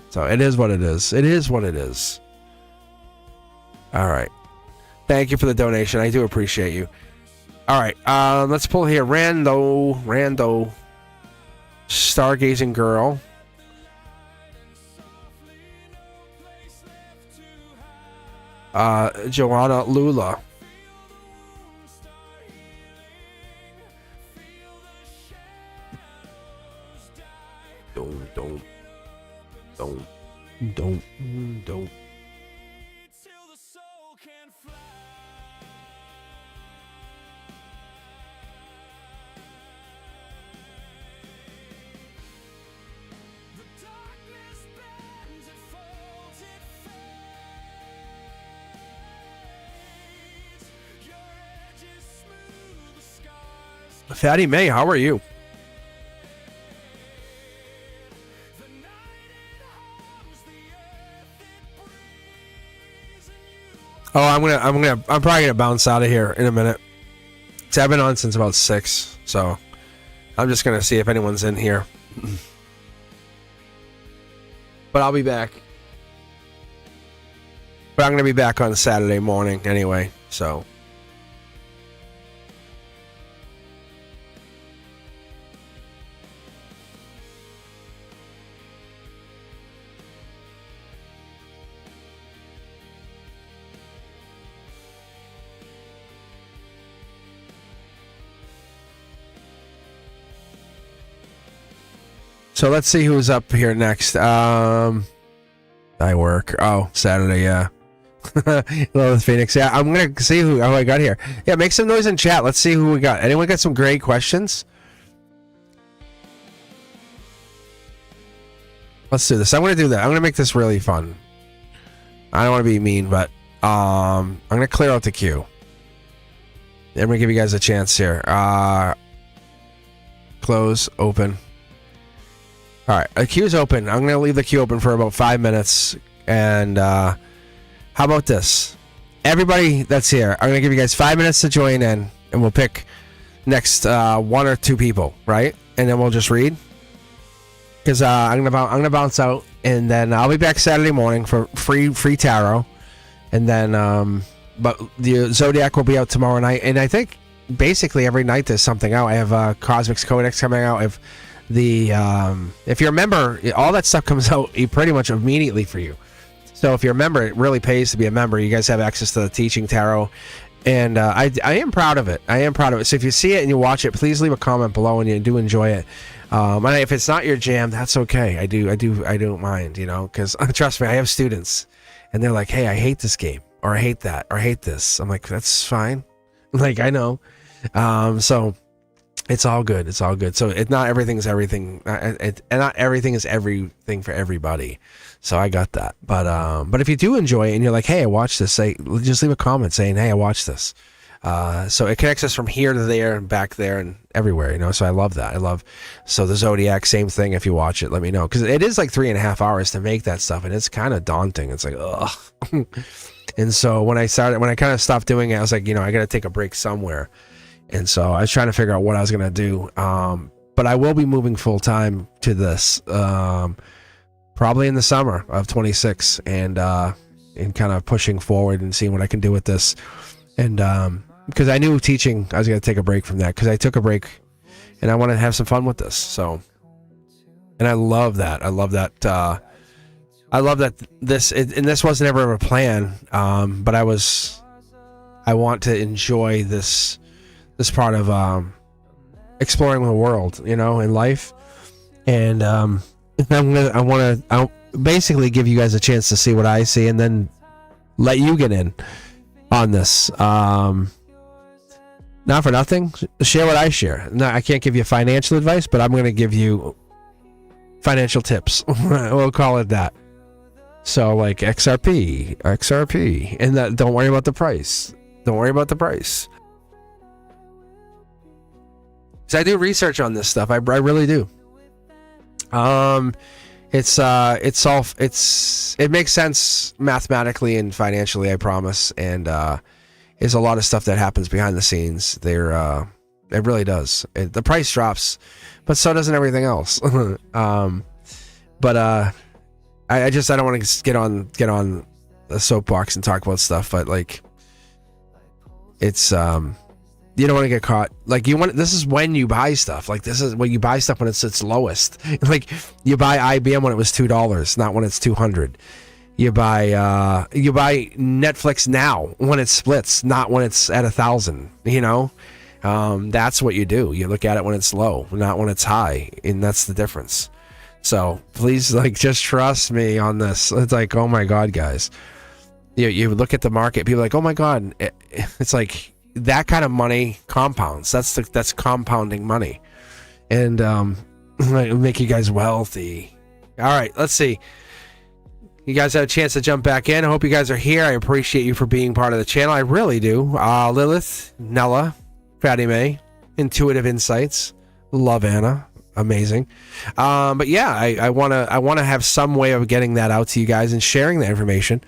So it is what it is. It is what it is. All right. Thank you for the donation. I do appreciate you. All right. Let's pull here. Rando. Stargazing girl. Joanna Lula. Don't. Fatty May, how are you? Oh, I'm probably gonna bounce out of here in a minute. See, I've been on since about 6, so I'm just gonna see if anyone's in here. But I'll be back. But I'm gonna be back on Saturday morning anyway, so. So let's see who's up here next. I work. Oh, Saturday, yeah. Hello, Phoenix. Yeah, I'm going to see who I got here. Yeah, make some noise in chat. Let's see who we got. Anyone got some great questions? Let's do this. I'm going to do that. I'm going to make this really fun. I don't want to be mean, but I'm going to clear out the queue. I'm going to give you guys a chance here. Close, open. All right, the queue's open. I'm going to leave the queue open for about 5 minutes. And how about this? Everybody that's here, I'm going to give you guys 5 minutes to join in, and we'll pick next 1 or 2 people, right? And then we'll just read. Because I'm gonna bounce out, and then I'll be back Saturday morning for free tarot, and then but the Zodiac will be out tomorrow night, and I think basically every night there's something out. I have Cosmic Codex coming out. If you're a member, all that stuff comes out pretty much immediately for you. So if you're a member, it really pays to be a member. You guys have access to the teaching tarot, and I am proud of it. I am proud of it. So if you see it and you watch it, please leave a comment below, and you do enjoy it. And if it's not your jam, that's okay. I don't mind, because trust me, I have students, and they're like, "Hey, I hate this game, or I hate that, or I hate this." I'm like, "That's fine." Like, I know. So it's all good. It's all good. So not everything is everything, and not everything is everything for everybody. So I got that. But if you do enjoy it and you're like, "Hey, I watched this," just leave a comment saying, "Hey, I watched this." So it connects us from here to there and back there and everywhere, you know. So I love that. So the Zodiac, same thing. If you watch it, let me know, because it is like 3.5 hours to make that stuff, and it's kind of daunting. It's like, ugh. And so when I kind of stopped doing it, I was like, you know, I got to take a break somewhere. And so I was trying to figure out what I was gonna do. But I will be moving full time to this, probably in the summer of 26, and kind of pushing forward and seeing what I can do with this. And because I knew teaching, I was going to take a break from that, because I took a break and I wanted to have some fun with this. So, and I love that. I love that this wasn't ever a plan. But I want to enjoy this part of exploring the world, you know, in life. And I'll basically give you guys a chance to see what I see, and then let you get in on this. Not for nothing, share what I share. No, I can't give you financial advice, but I'm going to give you financial tips. We'll call it that. So like XRP, and that, don't worry about the price. Don't worry about the price. Because I do research on this stuff. I really do. It makes sense mathematically and financially, I promise. And there's a lot of stuff that happens behind the scenes. It really does. The price drops, but so doesn't everything else. I don't want to get on the soapbox and talk about stuff, but like, it's you don't want to get caught. Like, this is when you buy stuff. Like, this is when you buy stuff when it's its lowest. Like, you buy IBM when it was $2, not when it's $200. You buy Netflix now when it splits, not when it's at 1,000. You know, that's what you do. You look at it when it's low, not when it's high, and that's the difference. So please, like, just trust me on this. It's like, oh my God, guys, you look at the market, people are like, oh my God, it's like that kind of money compounds. That's compounding money, and it'll make you guys wealthy. All right, let's see. You guys had a chance to jump back in. I hope you guys are here. I appreciate you for being part of the channel. I really do. Lilith, Nella, Fatty May, Intuitive Insights, Love Anna, amazing. But yeah, I wanna have some way of getting that out to you guys and sharing that information.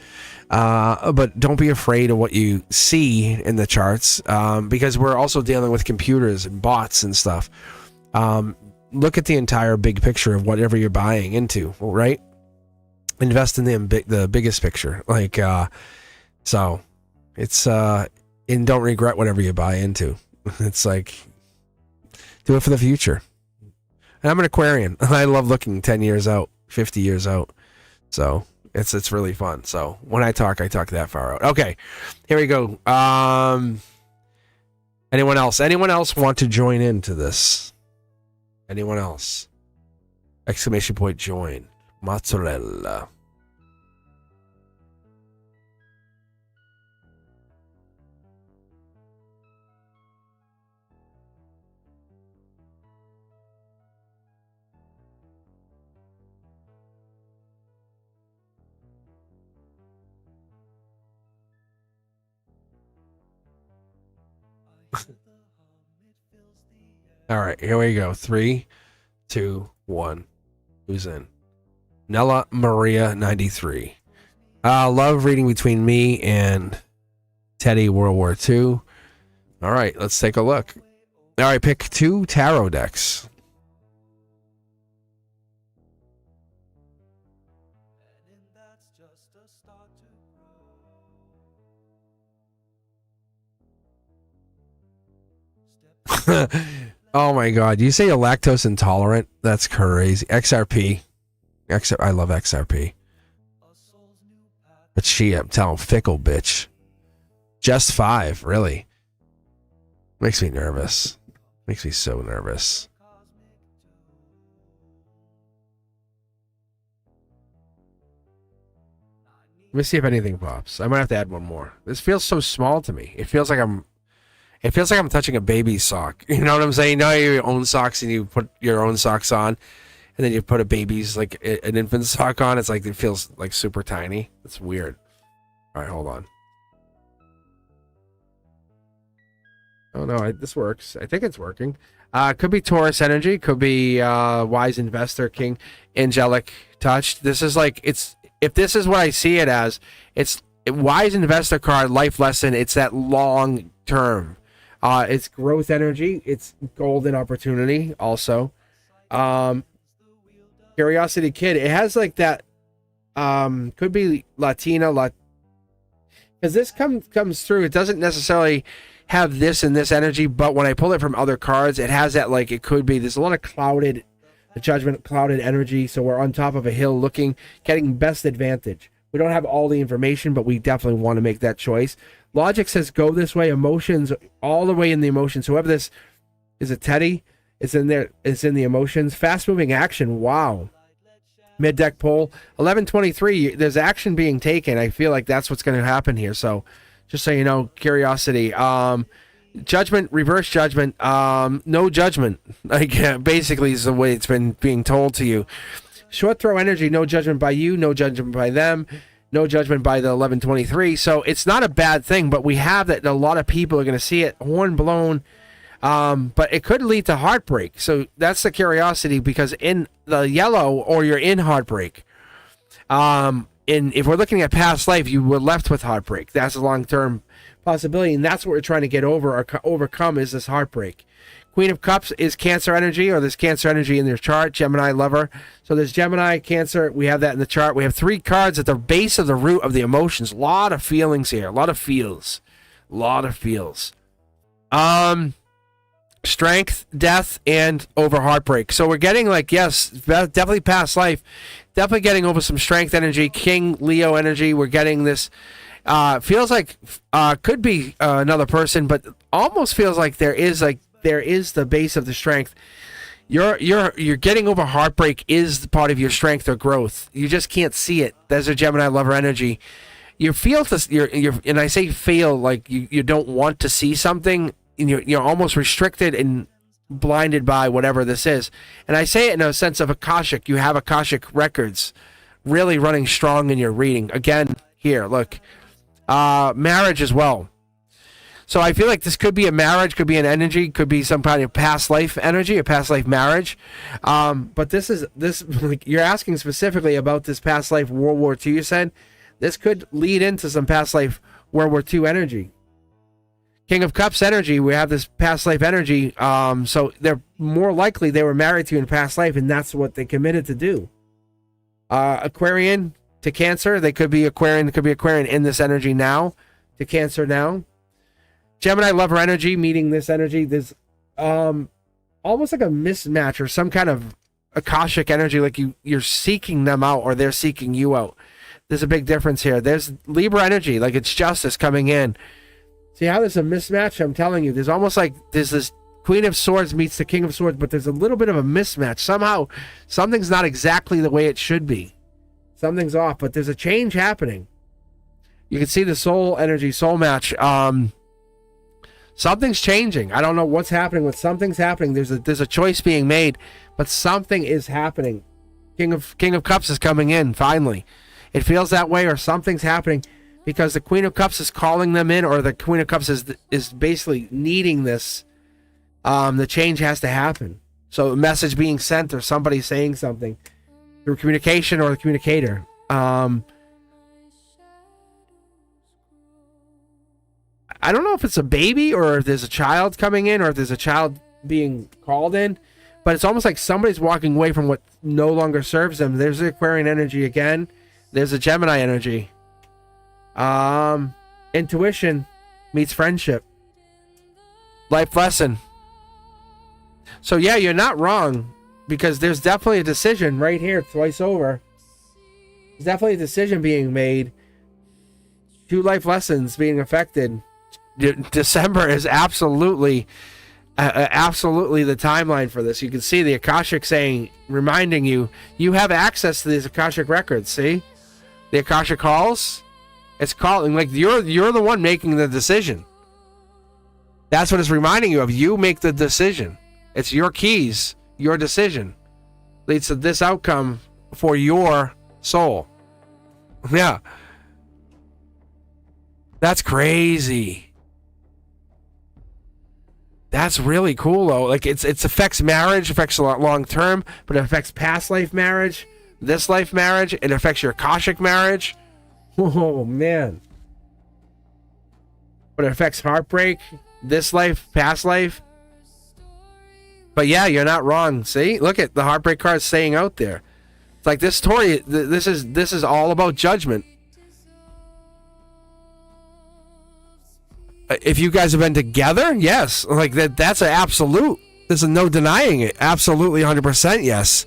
But don't be afraid of what you see in the charts, because we're also dealing with computers and bots and stuff. Look at the entire big picture of whatever you're buying into, right? Invest in the biggest picture, like so it's and don't regret whatever you buy into. It's like, do it for the future. And I'm an Aquarian. I love looking 10 years out, 50 years out. So it's really fun. So when I talk that far out. Okay, here we go. Anyone else want to join into this? Anyone else? Exclamation point join. Mozzarella. All right, here we go. 3, 2, 1. Who's in? Nella Maria 93. Love reading between me and Teddy World War II. All right, let's take a look. All right, pick 2 tarot decks. Oh my God, you say you're lactose intolerant? That's crazy. XRP. I love XRP. But I'm telling fickle bitch. Just 5, really. Makes me nervous. Makes me so nervous. Let me see if anything pops. I might have to add one more. This feels so small to me. It feels like I'm touching a baby's sock. You know what I'm saying? You know, your own socks, and you put your own socks on, and then you put a baby's, like an infant's sock on. It's like, it feels like super tiny. It's weird. All right, hold on. Oh no, this works. I think it's working. Could be Taurus energy, could be wise investor, king, angelic touch. This is like, it's, if this is what I see it as, it's wise investor card, life lesson. It's that long term. It's growth energy. It's golden opportunity also. Curiosity kid. It has like that. Could be Latina, because this comes through. It doesn't necessarily have this and this energy, but when I pull it from other cards, it has that, like, it could be. There's a lot of clouded, the judgment, clouded energy. So we're on top of a hill, getting best advantage. We don't have all the information, but we definitely want to make that choice. Logic says go this way. Emotions, all the way in the emotions. Whoever this is, a Teddy. It's in there. It's in the emotions. Fast moving action. Wow. Mid deck pull 1123. There's action being taken. I feel like that's what's going to happen here. So, just so you know, curiosity. Judgment, reverse judgment. No judgment. Like, basically, is the way it's been being told to you. Short throw energy. No judgment by you. No judgment by them. No judgment by the 1123. So it's not a bad thing, but we have that. A lot of people are going to see it. Horn blown. But it could lead to heartbreak. So that's the curiosity, because in the yellow, or you're in heartbreak. If we're looking at past life, you were left with heartbreak. That's a long-term possibility, and that's what we're trying to get over or overcome, is this heartbreak. Queen of Cups is Cancer energy, or there's Cancer energy in their chart. Gemini, lover. So there's Gemini, Cancer. We have that in the chart. We have 3 cards at the base of the root of the emotions. A lot of feelings here. A lot of feels. A lot of feels. Strength, death, and over heartbreak. So we're getting, like, yes, definitely past life. Definitely getting over some strength energy. King, Leo energy. We're getting this. Feels like could be another person, but almost feels like there is the base of the strength. You're getting over heartbreak is part of your strength or growth. You just can't see it. There's a Gemini lover energy. You feel this. And I say feel like you don't want to see something. And you're almost restricted and blinded by whatever this is. And I say it in a sense of Akashic. You have Akashic records really running strong in your reading. Again, here, look. Marriage as well. So I feel like this could be a marriage, could be an energy, could be some kind of past life energy, a past life marriage. But this like, you're asking specifically about this past life World War II, you said. This could lead into some past life World War II energy. King of Cups energy, we have this past life energy. So they're more likely they were married to you in past life, and that's what they committed to do. Aquarian to Cancer, they could be Aquarian, in this energy now, to Cancer now. Gemini lover energy meeting this energy. There's almost like a mismatch or some kind of Akashic energy, like you're seeking them out or they're seeking you out. There's a big difference here. There's Libra energy, like it's justice coming in. See how there's a mismatch? I'm telling you, there's almost like there's this Queen of Swords meets the King of Swords, but there's a little bit of a mismatch. Somehow, something's not exactly the way it should be. Something's off, but there's a change happening. You can see the soul energy, soul match. Something's changing. I don't know what's happening, but something's happening. There's a choice being made, but something is happening. King of Cups is coming in, finally. It feels that way, or something's happening. Because the Queen of Cups is calling them in, or the Queen of Cups is basically needing this. The change has to happen. So a message being sent, or somebody saying something through communication or the communicator. I don't know if it's a baby or if there's a child coming in or if there's a child being called in, but it's almost like somebody's walking away from what no longer serves them. There's the Aquarian energy again. There's a Gemini energy. Intuition meets friendship. Life lesson. So yeah, you're not wrong, because there's definitely a decision right here twice over. There's definitely a decision being made. 2 life lessons being affected. December is absolutely the timeline for this. You can see the Akashic reminding you have access to these Akashic records. See the Akashic calls. It's calling, like you're the one making the decision. That's what it's reminding you of. You make the decision. It's your keys, your decision leads to this outcome for your soul. Yeah. That's crazy. That's really cool though. Like it affects marriage, affects a lot long term, but it affects past life marriage, this life marriage, it affects your Akashic marriage. Oh man. But it affects heartbreak, this life, past life. But yeah, you're not wrong. See? Look at the heartbreak card saying out there. It's like this story, this is all about judgment. If you guys have been together, yes. Like that's an absolute. There's no denying it. Absolutely 100% yes.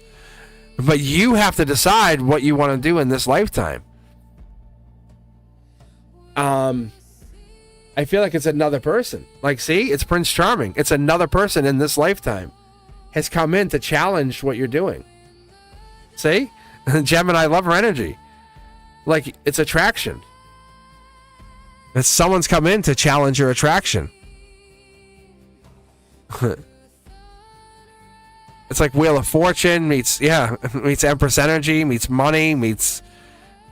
But you have to decide what you want to do in this lifetime. I feel like it's another person. Like, see, it's Prince Charming. It's another person in this lifetime has come in to challenge what you're doing. See? Gemini love her energy. Like, it's attraction. It's someone's come in to challenge your attraction. It's like Wheel of Fortune meets Empress energy, meets money, meets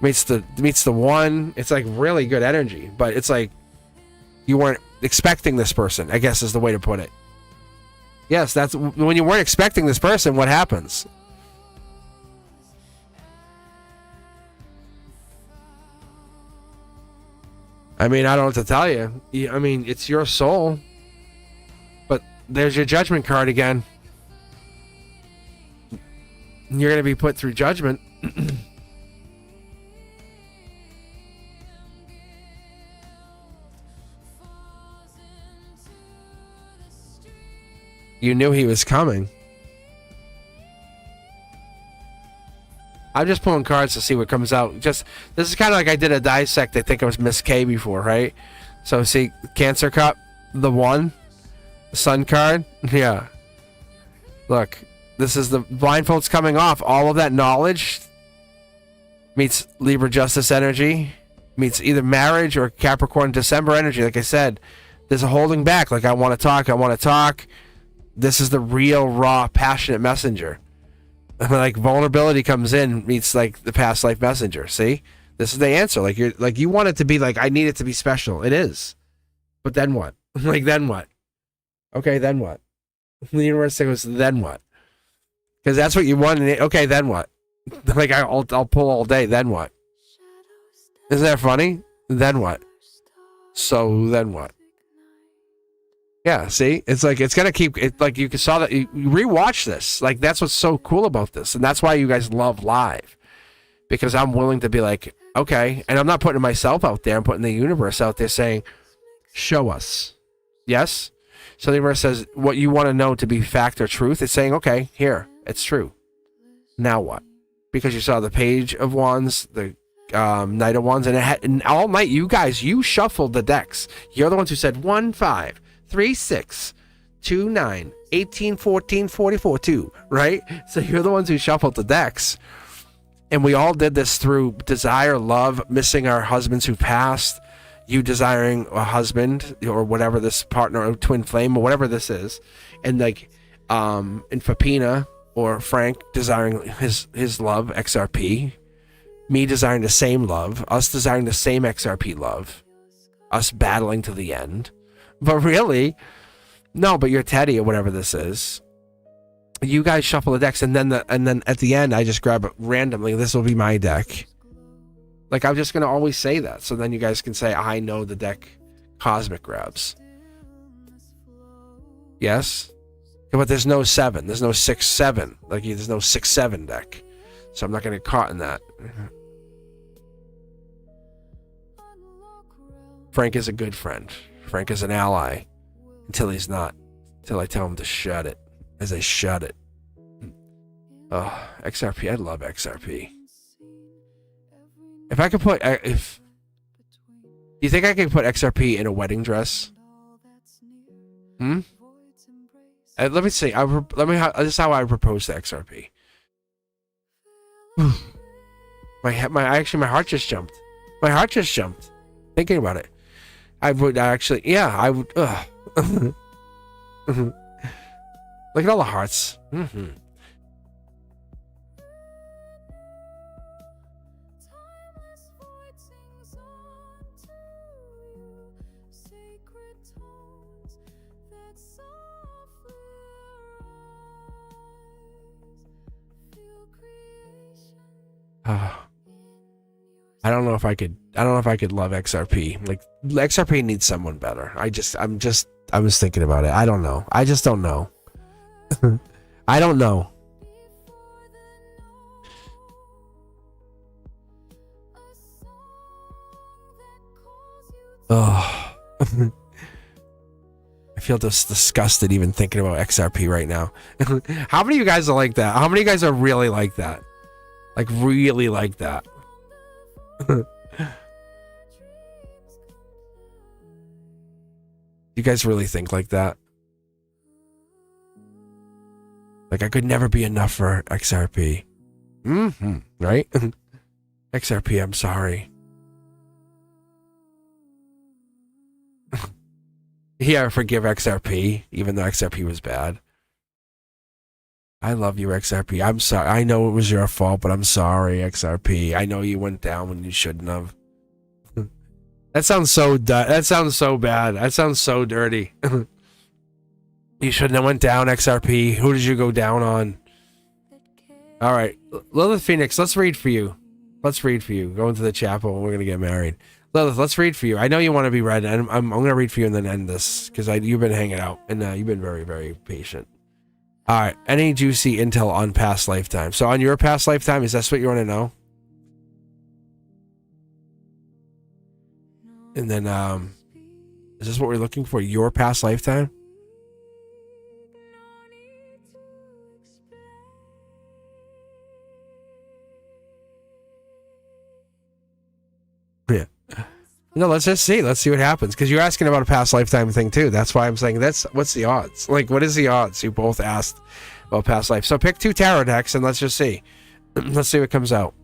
the one. It's like really good energy, but it's like you weren't expecting this person, I guess is the way to put it. Yes, that's when you weren't expecting this person, what happens? I mean, I don't know what to tell you. I mean, it's your soul. But there's your judgment card again. You're going to be put through judgment. You knew he was coming. I'm just pulling cards to see what comes out. This is kind of like I did a dissect. I think it was Miss K before, right? So see, Cancer Cup, the one, the Sun card, yeah. Look, this is the blindfolds coming off. All of that knowledge meets Libra Justice energy, meets either marriage or Capricorn December energy. Like I said, there's a holding back. Like I want to talk. This is the real, raw, passionate messenger. Like vulnerability comes in, meets like the past life messenger. See, this is the answer. Like you want it to be like I need it to be special. It is, but then what? Like then what? Okay, then what? The universe goes, then what? Because that's what you want. Okay, then what? Like I'll pull all day. Then what? Isn't that funny? Then what? So then what? Yeah, see, it's like it's gonna keep it. Like you saw that you rewatch this. Like that's what's so cool about this, and that's why you guys love live, because I'm willing to be like, okay, and I'm not putting myself out there. I'm putting the universe out there, saying, show us, yes. So the universe says what you want to know to be fact or truth. It's saying, okay, here, it's true. Now what? Because you saw the Page of Wands, the Knight of Wands, and all night you shuffled the decks. You're the ones who said 1, 5. 3, 6, 2, 9, 18, 14, 44, 2, right? So you're the ones who shuffled the decks. And we all did this through desire, love, missing our husbands who passed, you desiring a husband or whatever this partner or twin flame or whatever this is. And like, and Fapina or Frank desiring his love, XRP, me desiring the same love, us desiring the same XRP love, us battling to the end. But really, no, but you're Teddy or whatever this is. You guys shuffle the decks, and then at the end, I just grab it randomly. This will be my deck. Like, I'm just going to always say that. So then you guys can say, I know the deck Cosmic grabs. Yes? But there's no 7. There's no 6, 7. Like, there's no 6, 7 deck. So I'm not going to get caught in that. Frank is a good friend. Frank is an ally until he's not. Until I tell him to shut it. As I shut it. Oh, XRP. I love XRP. If I could put... you think I could put XRP in a wedding dress? Let me see. This is how I propose to XRP. my heart just jumped. My heart just jumped. Thinking about it. I would actually, yeah, I would. Look at all the hearts. don't know if I could love XRP. Like XRP needs someone better. I was thinking about it. I don't know. I just don't know. I don't know. Oh. I feel just disgusted even thinking about XRP right now. How many of you guys are like that? How many of you guys are really like that? Like really like that? You guys really think like that? Like I could never be enough for XRP. Right? XRP, I'm sorry. Yeah, forgive XRP, even though XRP was bad. I love you, XRP. I'm sorry. I know it was your fault, but I'm sorry, XRP. I know you went down when you shouldn't have. That sounds so that sounds so bad. That sounds so dirty. You shouldn't have went down, XRP. Who did you go down on? All right, Lilith Phoenix, let's read for you. Let's read for you. Go into the chapel and we're gonna get married. Lilith, let's read for you. I know you want to be read, and I'm gonna read for you and then end this because you've been hanging out and you've been very, very patient. All right, any juicy intel on past lifetime? So on your past lifetime, is that what you want to know? And then, is this what we're looking for? Your past lifetime? Yeah. No, let's just see. Let's see what happens. Because you're asking about a past lifetime thing too. That's why I'm saying what's the odds? Like, what is the odds? You both asked about past life. So pick 2 tarot decks and let's just see. Let's see what comes out.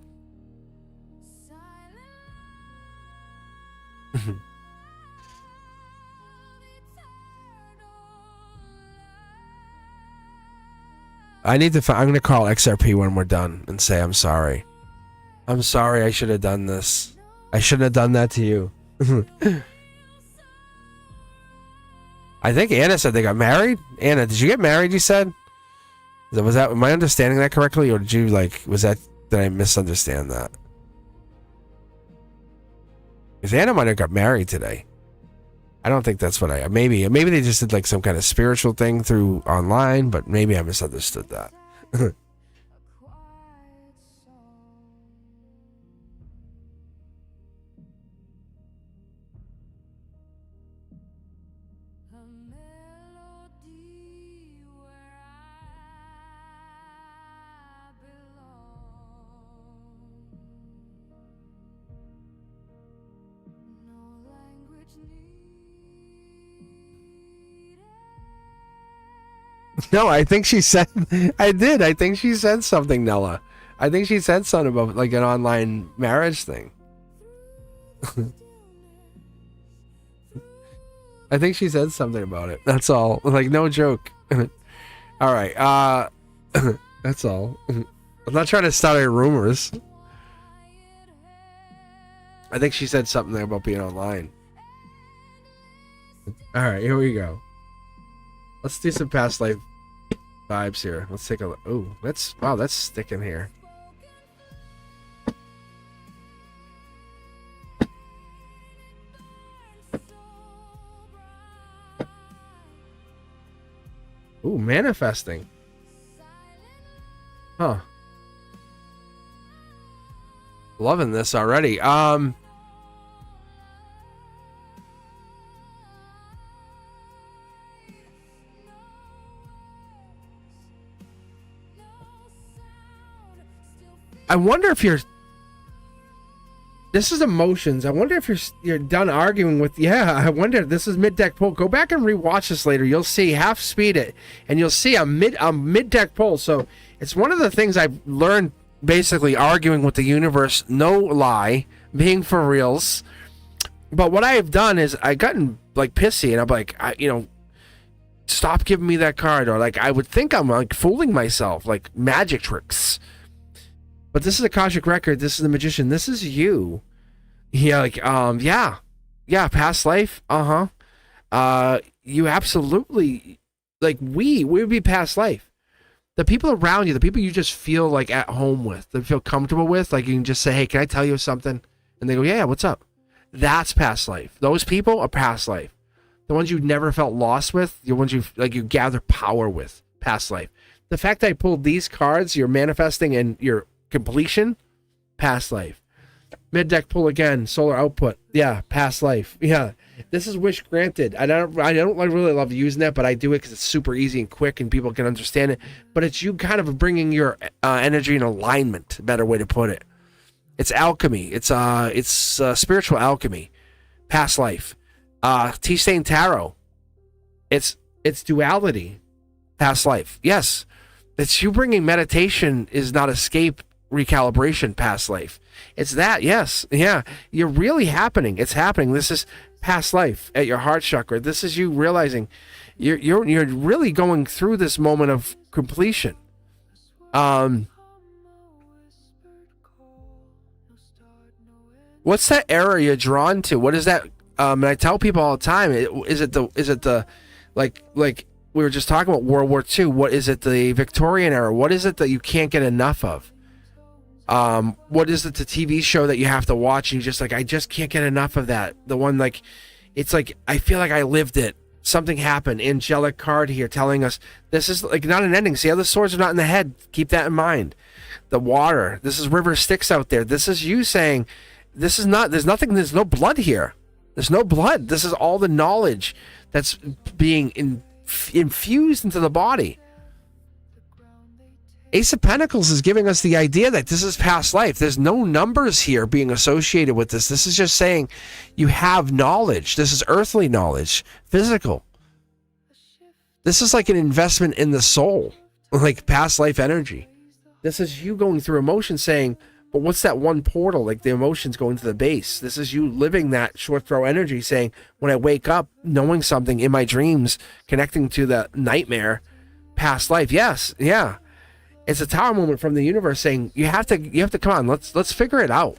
I'm going to call XRP when we're done and say, I'm sorry. I'm sorry I should have done this. I shouldn't have done that to you. I think Anna said they got married. Anna, did you get married, you said? Am I understanding that correctly? Or did I misunderstand that? Because Anna might have got married today. I don't think that's what maybe they just did like some kind of spiritual thing through online, but maybe I misunderstood that. No, I think she said I think she said something, Nella. I think she said something about like an online marriage thing. I think she said something about it. That's all. Like, no joke. All right. That's all. I'm not trying to start any rumors. I think she said something there about being online. All right, here we go. Let's do some past life vibes here. Let's take a look. Oh, that's sticking here. Ooh, manifesting. Huh. Loving this already. I wonder if this is emotions. I wonder if you're done arguing with. Yeah, I wonder. This is mid deck pull. Go back and rewatch this later. You'll see. Half speed it, and you'll see a mid deck pull. So it's one of the things I've learned. Basically, arguing with the universe. No lie, being for reals. But what I have done is I gotten like pissy, and I'm like, stop giving me that card, or like I would think I'm like fooling myself, like magic tricks. But this is a Cosmic record. This is the magician. This is you. Yeah, like, yeah, past life. You absolutely, like, we would be past life. The people around you, the people you just feel like at home with, that feel comfortable with, like you can just say, hey, can I tell you something? And they go, yeah, what's up? That's past life. Those people are past life. The ones you never felt lost with, the ones you gather power with, past life. The fact that I pulled these cards, you're manifesting and your completion, past life. Mid deck pull again, solar output, yeah, past life, yeah. This is wish granted. I don't really love using that, but I do it because it's super easy and quick, and people can understand it. But it's you kind of bringing your energy in alignment. Better way to put it. It's alchemy. It's spiritual alchemy, past life. Tea Stain Tarot. It's duality, past life. Yes, it's you bringing meditation is not escape, recalibration, past life. It's that, yes, yeah. You're really happening. It's happening. This is past life at your heart chakra. This is you realizing you're really going through this moment of completion. What's that era you're drawn to? What is that? And I tell people all the time, is it the like we were just talking about World War II? What is it? The Victorian era? What is it that you can't get enough of? What is it, the TV show that you have to watch and you just I just can't get enough of that? The one it's I feel like I lived it. Something happened. Angelic card here telling us this is not an ending. See how the swords are not in the head? Keep that in mind. The water. This is River Styx out there. This is you saying this is not, there's no blood here. There's no blood. This is all the knowledge that's being infused into the body. Ace of Pentacles is giving us the idea that this is past life. There's no numbers here being associated with this. This is just saying you have knowledge. This is earthly knowledge, physical. This is like an investment in the soul, like past life energy. This is you going through emotion saying, but what's that one portal? Like the emotions going to the base. This is you living that short throw energy saying, when I wake up, knowing something in my dreams, connecting to the nightmare, past life. Yes, yeah. It's a tower moment from the universe saying you have to come on, let's figure it out.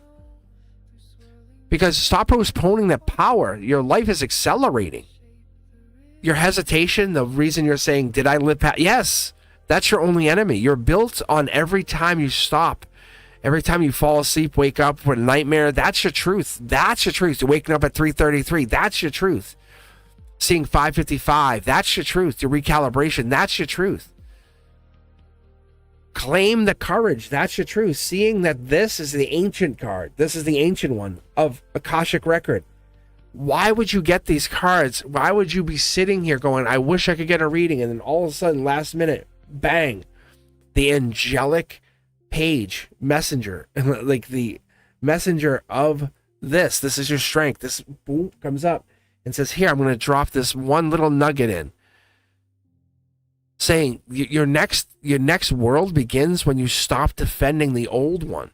Because stop postponing that power. Your life is accelerating. Your hesitation, the reason you're saying, did I live past? Yes, that's your only enemy. You're built on every time you stop. Every time you fall asleep, wake up with a nightmare, that's your truth. That's your truth. You're waking up at 3:33, that's your truth. Seeing 5:55, that's your truth. Your recalibration, that's your truth. Claim the courage, that's your truth. Seeing that this is the ancient card. This is the ancient one of Akashic Record. Why would you get these cards? Why would you be sitting here going, I wish I could get a reading, and then all of a sudden, last minute, bang, the angelic page messenger, like the messenger of this is your strength. This boom comes up and says, here, I'm going to drop this one little nugget in, saying your next world begins when you stop defending the old one.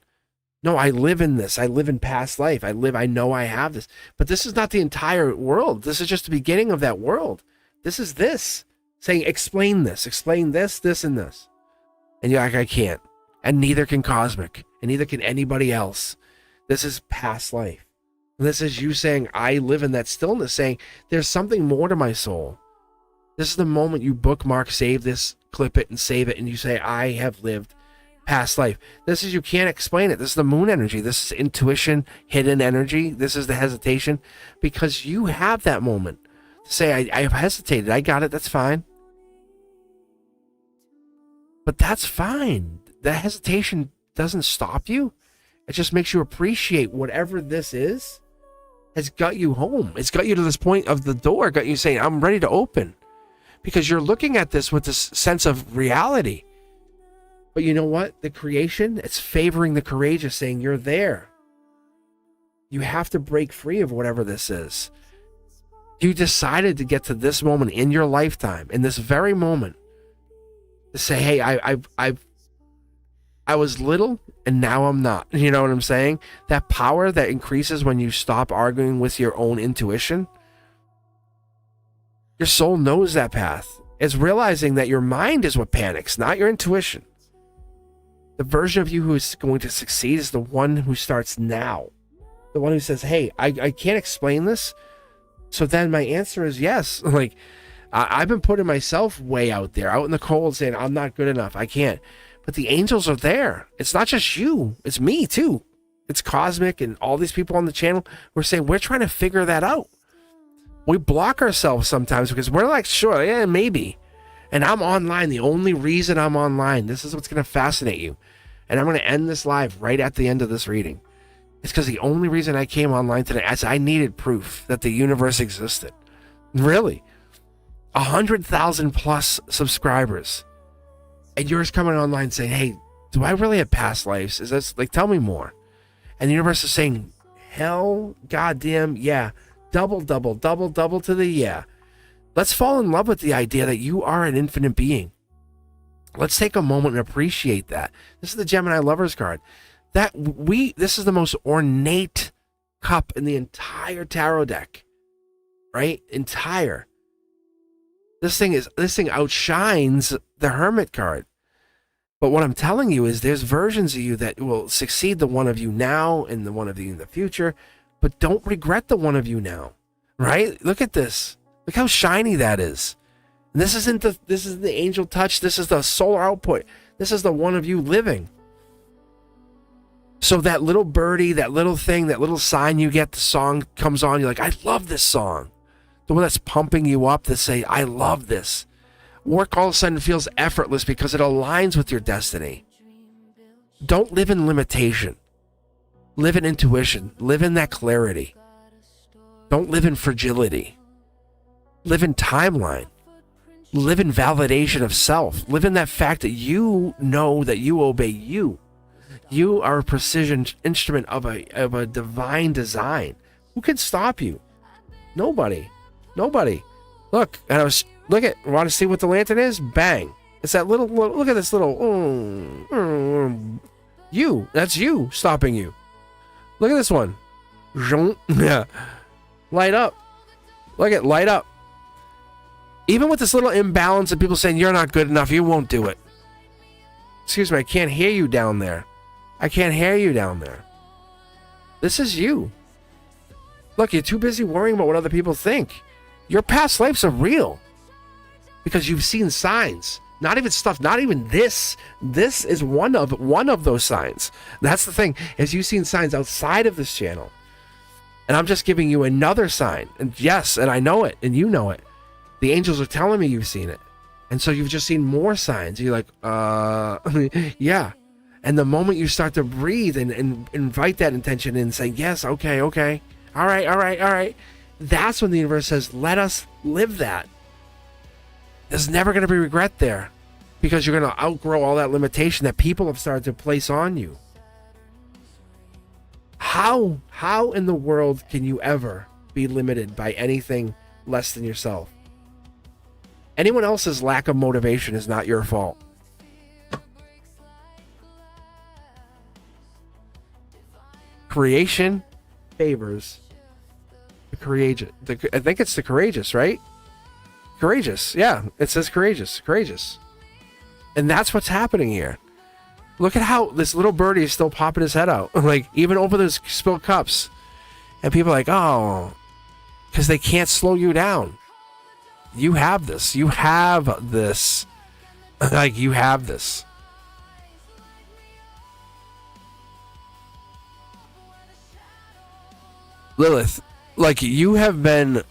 No, I live in this. I live in past life. I know I have this. But this is not the entire world. This is just the beginning of that world. This is this. Saying, explain this, and this. And you're like, I can't. And neither can Cosmic. And neither can anybody else. This is past life. And this is you saying, I live in that stillness, saying, there's something more to my soul. This is the moment you bookmark, save this, clip it, and save it, and you say, I have lived past life. This is, you can't explain it. This is the moon energy. This is intuition, hidden energy. This is the hesitation, because you have that moment to say, I have hesitated. I got it. That's fine. But that's fine. That hesitation doesn't stop you. It just makes you appreciate whatever this is has got you home. It's got you to this point of the door, got you saying, I'm ready to open. Because you're looking at this with this sense of reality. But you know what? The creation, it's favoring the courageous, saying you're there. You have to break free of whatever this is. You decided to get to this moment in your lifetime, in this very moment, to say, hey, I was little and now I'm not. You know what I'm saying? That power that increases when you stop arguing with your own intuition. Your soul knows that path. It's realizing that your mind is what panics, not your intuition. The version of you who is going to succeed is the one who starts now. The one who says, hey, I can't explain this. So then my answer is yes. Like, I've been putting myself way out there, out in the cold, saying I'm not good enough. I can't. But the angels are there. It's not just you. It's me too. It's Cosmic and all these people on the channel. We're saying we're trying to figure that out. We block ourselves sometimes because we're like, sure, yeah, maybe. And I'm online. The only reason I'm online, this is what's going to fascinate you. And I'm going to end this live right at the end of this reading. It's because the only reason I came online today is I needed proof that the universe existed. Really. 100,000 plus subscribers. And yours coming online saying, hey, do I really have past lives? Is this like, tell me more. And the universe is saying, hell, goddamn, yeah. Double, double, double, double to the yeah. Let's fall in love with the idea that you are an infinite being. Let's take a moment and appreciate that. This is the Gemini Lovers card. This is the most ornate cup in the entire tarot deck. Right? Entire. This thing outshines the Hermit card. But what I'm telling you is there's versions of you that will succeed the one of you now and the one of you in the future, but don't regret the one of you now. Right? Look at this. Look how shiny that is. And this is the angel touch. This is the solar output. This is the one of you living. So that little birdie, that little thing, that little sign you get, the song comes on, you're like, I love this song. The one that's pumping you up to say, I love this. Work all of a sudden feels effortless because it aligns with your destiny. Don't live in limitation. Live in intuition. Live in that clarity. Don't live in fragility. Live in timeline. Live in validation of self. Live in that fact that you know that you obey you. You are a precision instrument of a divine design. Who can stop you? Nobody. Nobody. Look, want to see what the lantern is? Bang. It's that little look at this little, you. That's you stopping you. Look at this one. Yeah. Light up. Look at light up. Even with this little imbalance of people saying you're not good enough, you won't do it. Excuse me, I can't hear you down there. I can't hear you down there. This is you. Look, you're too busy worrying about what other people think. Your past lives are real. Because you've seen signs. Not even stuff, not even this. This is one of those signs. That's the thing, is you've seen signs outside of this channel. And I'm just giving you another sign. And yes, and I know it, and you know it. The angels are telling me you've seen it. And so you've just seen more signs. You're like, yeah. And the moment you start to breathe and invite that intention in and say, yes, okay. All right. That's when the universe says, let us live that. There's never going to be regret there. Because you're going to outgrow all that limitation that people have started to place on you. How in the world can you ever be limited by anything less than yourself? Anyone else's lack of motivation is not your fault. Creation favors the courageous. I think it's the courageous, right? Courageous. Yeah, it says courageous. Courageous. And that's what's happening here. Look at how this little birdie is still popping his head out. Like, even over those spilled cups. And people are like, oh, because they can't slow you down. You have this. You have this. Like, you have this. Lilith, like, you have been,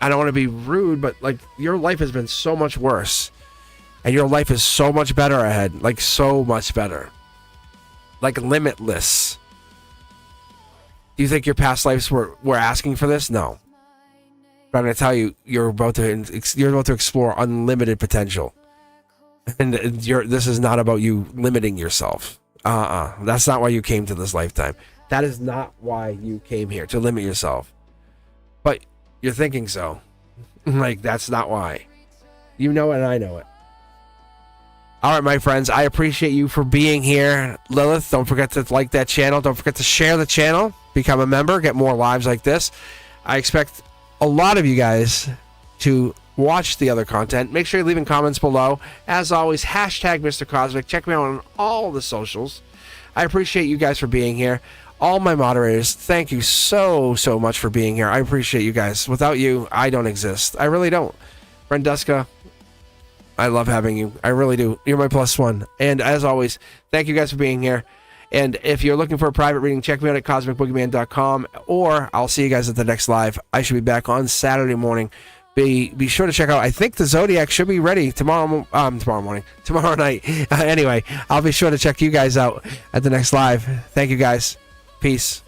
I don't want to be rude, but like, your life has been so much worse. And your life is so much better ahead. Like, so much better. Like, limitless. Do you think your past lives were asking for this? No. But I'm going to tell you, you're about to explore unlimited potential. And this is not about you limiting yourself. That's not why you came to this lifetime. That is not why you came here, to limit yourself. But you're thinking so. Like, that's not why. You know it and I know it. All right, my friends, I appreciate you for being here. Lilith, don't forget to like that channel. Don't forget to share the channel. Become a member. Get more lives like this. I expect a lot of you guys to watch the other content. Make sure you're leaving comments below. As always, hashtag Mr. Cosmic. Check me out on all the socials. I appreciate you guys for being here. All my moderators, thank you so much for being here. I appreciate you guys. Without you, I don't exist. I really don't. Brenduska, I love having you. I really do. You're my plus one. And as always, thank you guys for being here. And if you're looking for a private reading, check me out at cosmicboogeyman.com, or I'll see you guys at the next live. I should be back on Saturday morning. Be sure to check out. I think the Zodiac should be ready tomorrow night. Anyway, I'll be sure to check you guys out at the next live. Thank you guys. Peace.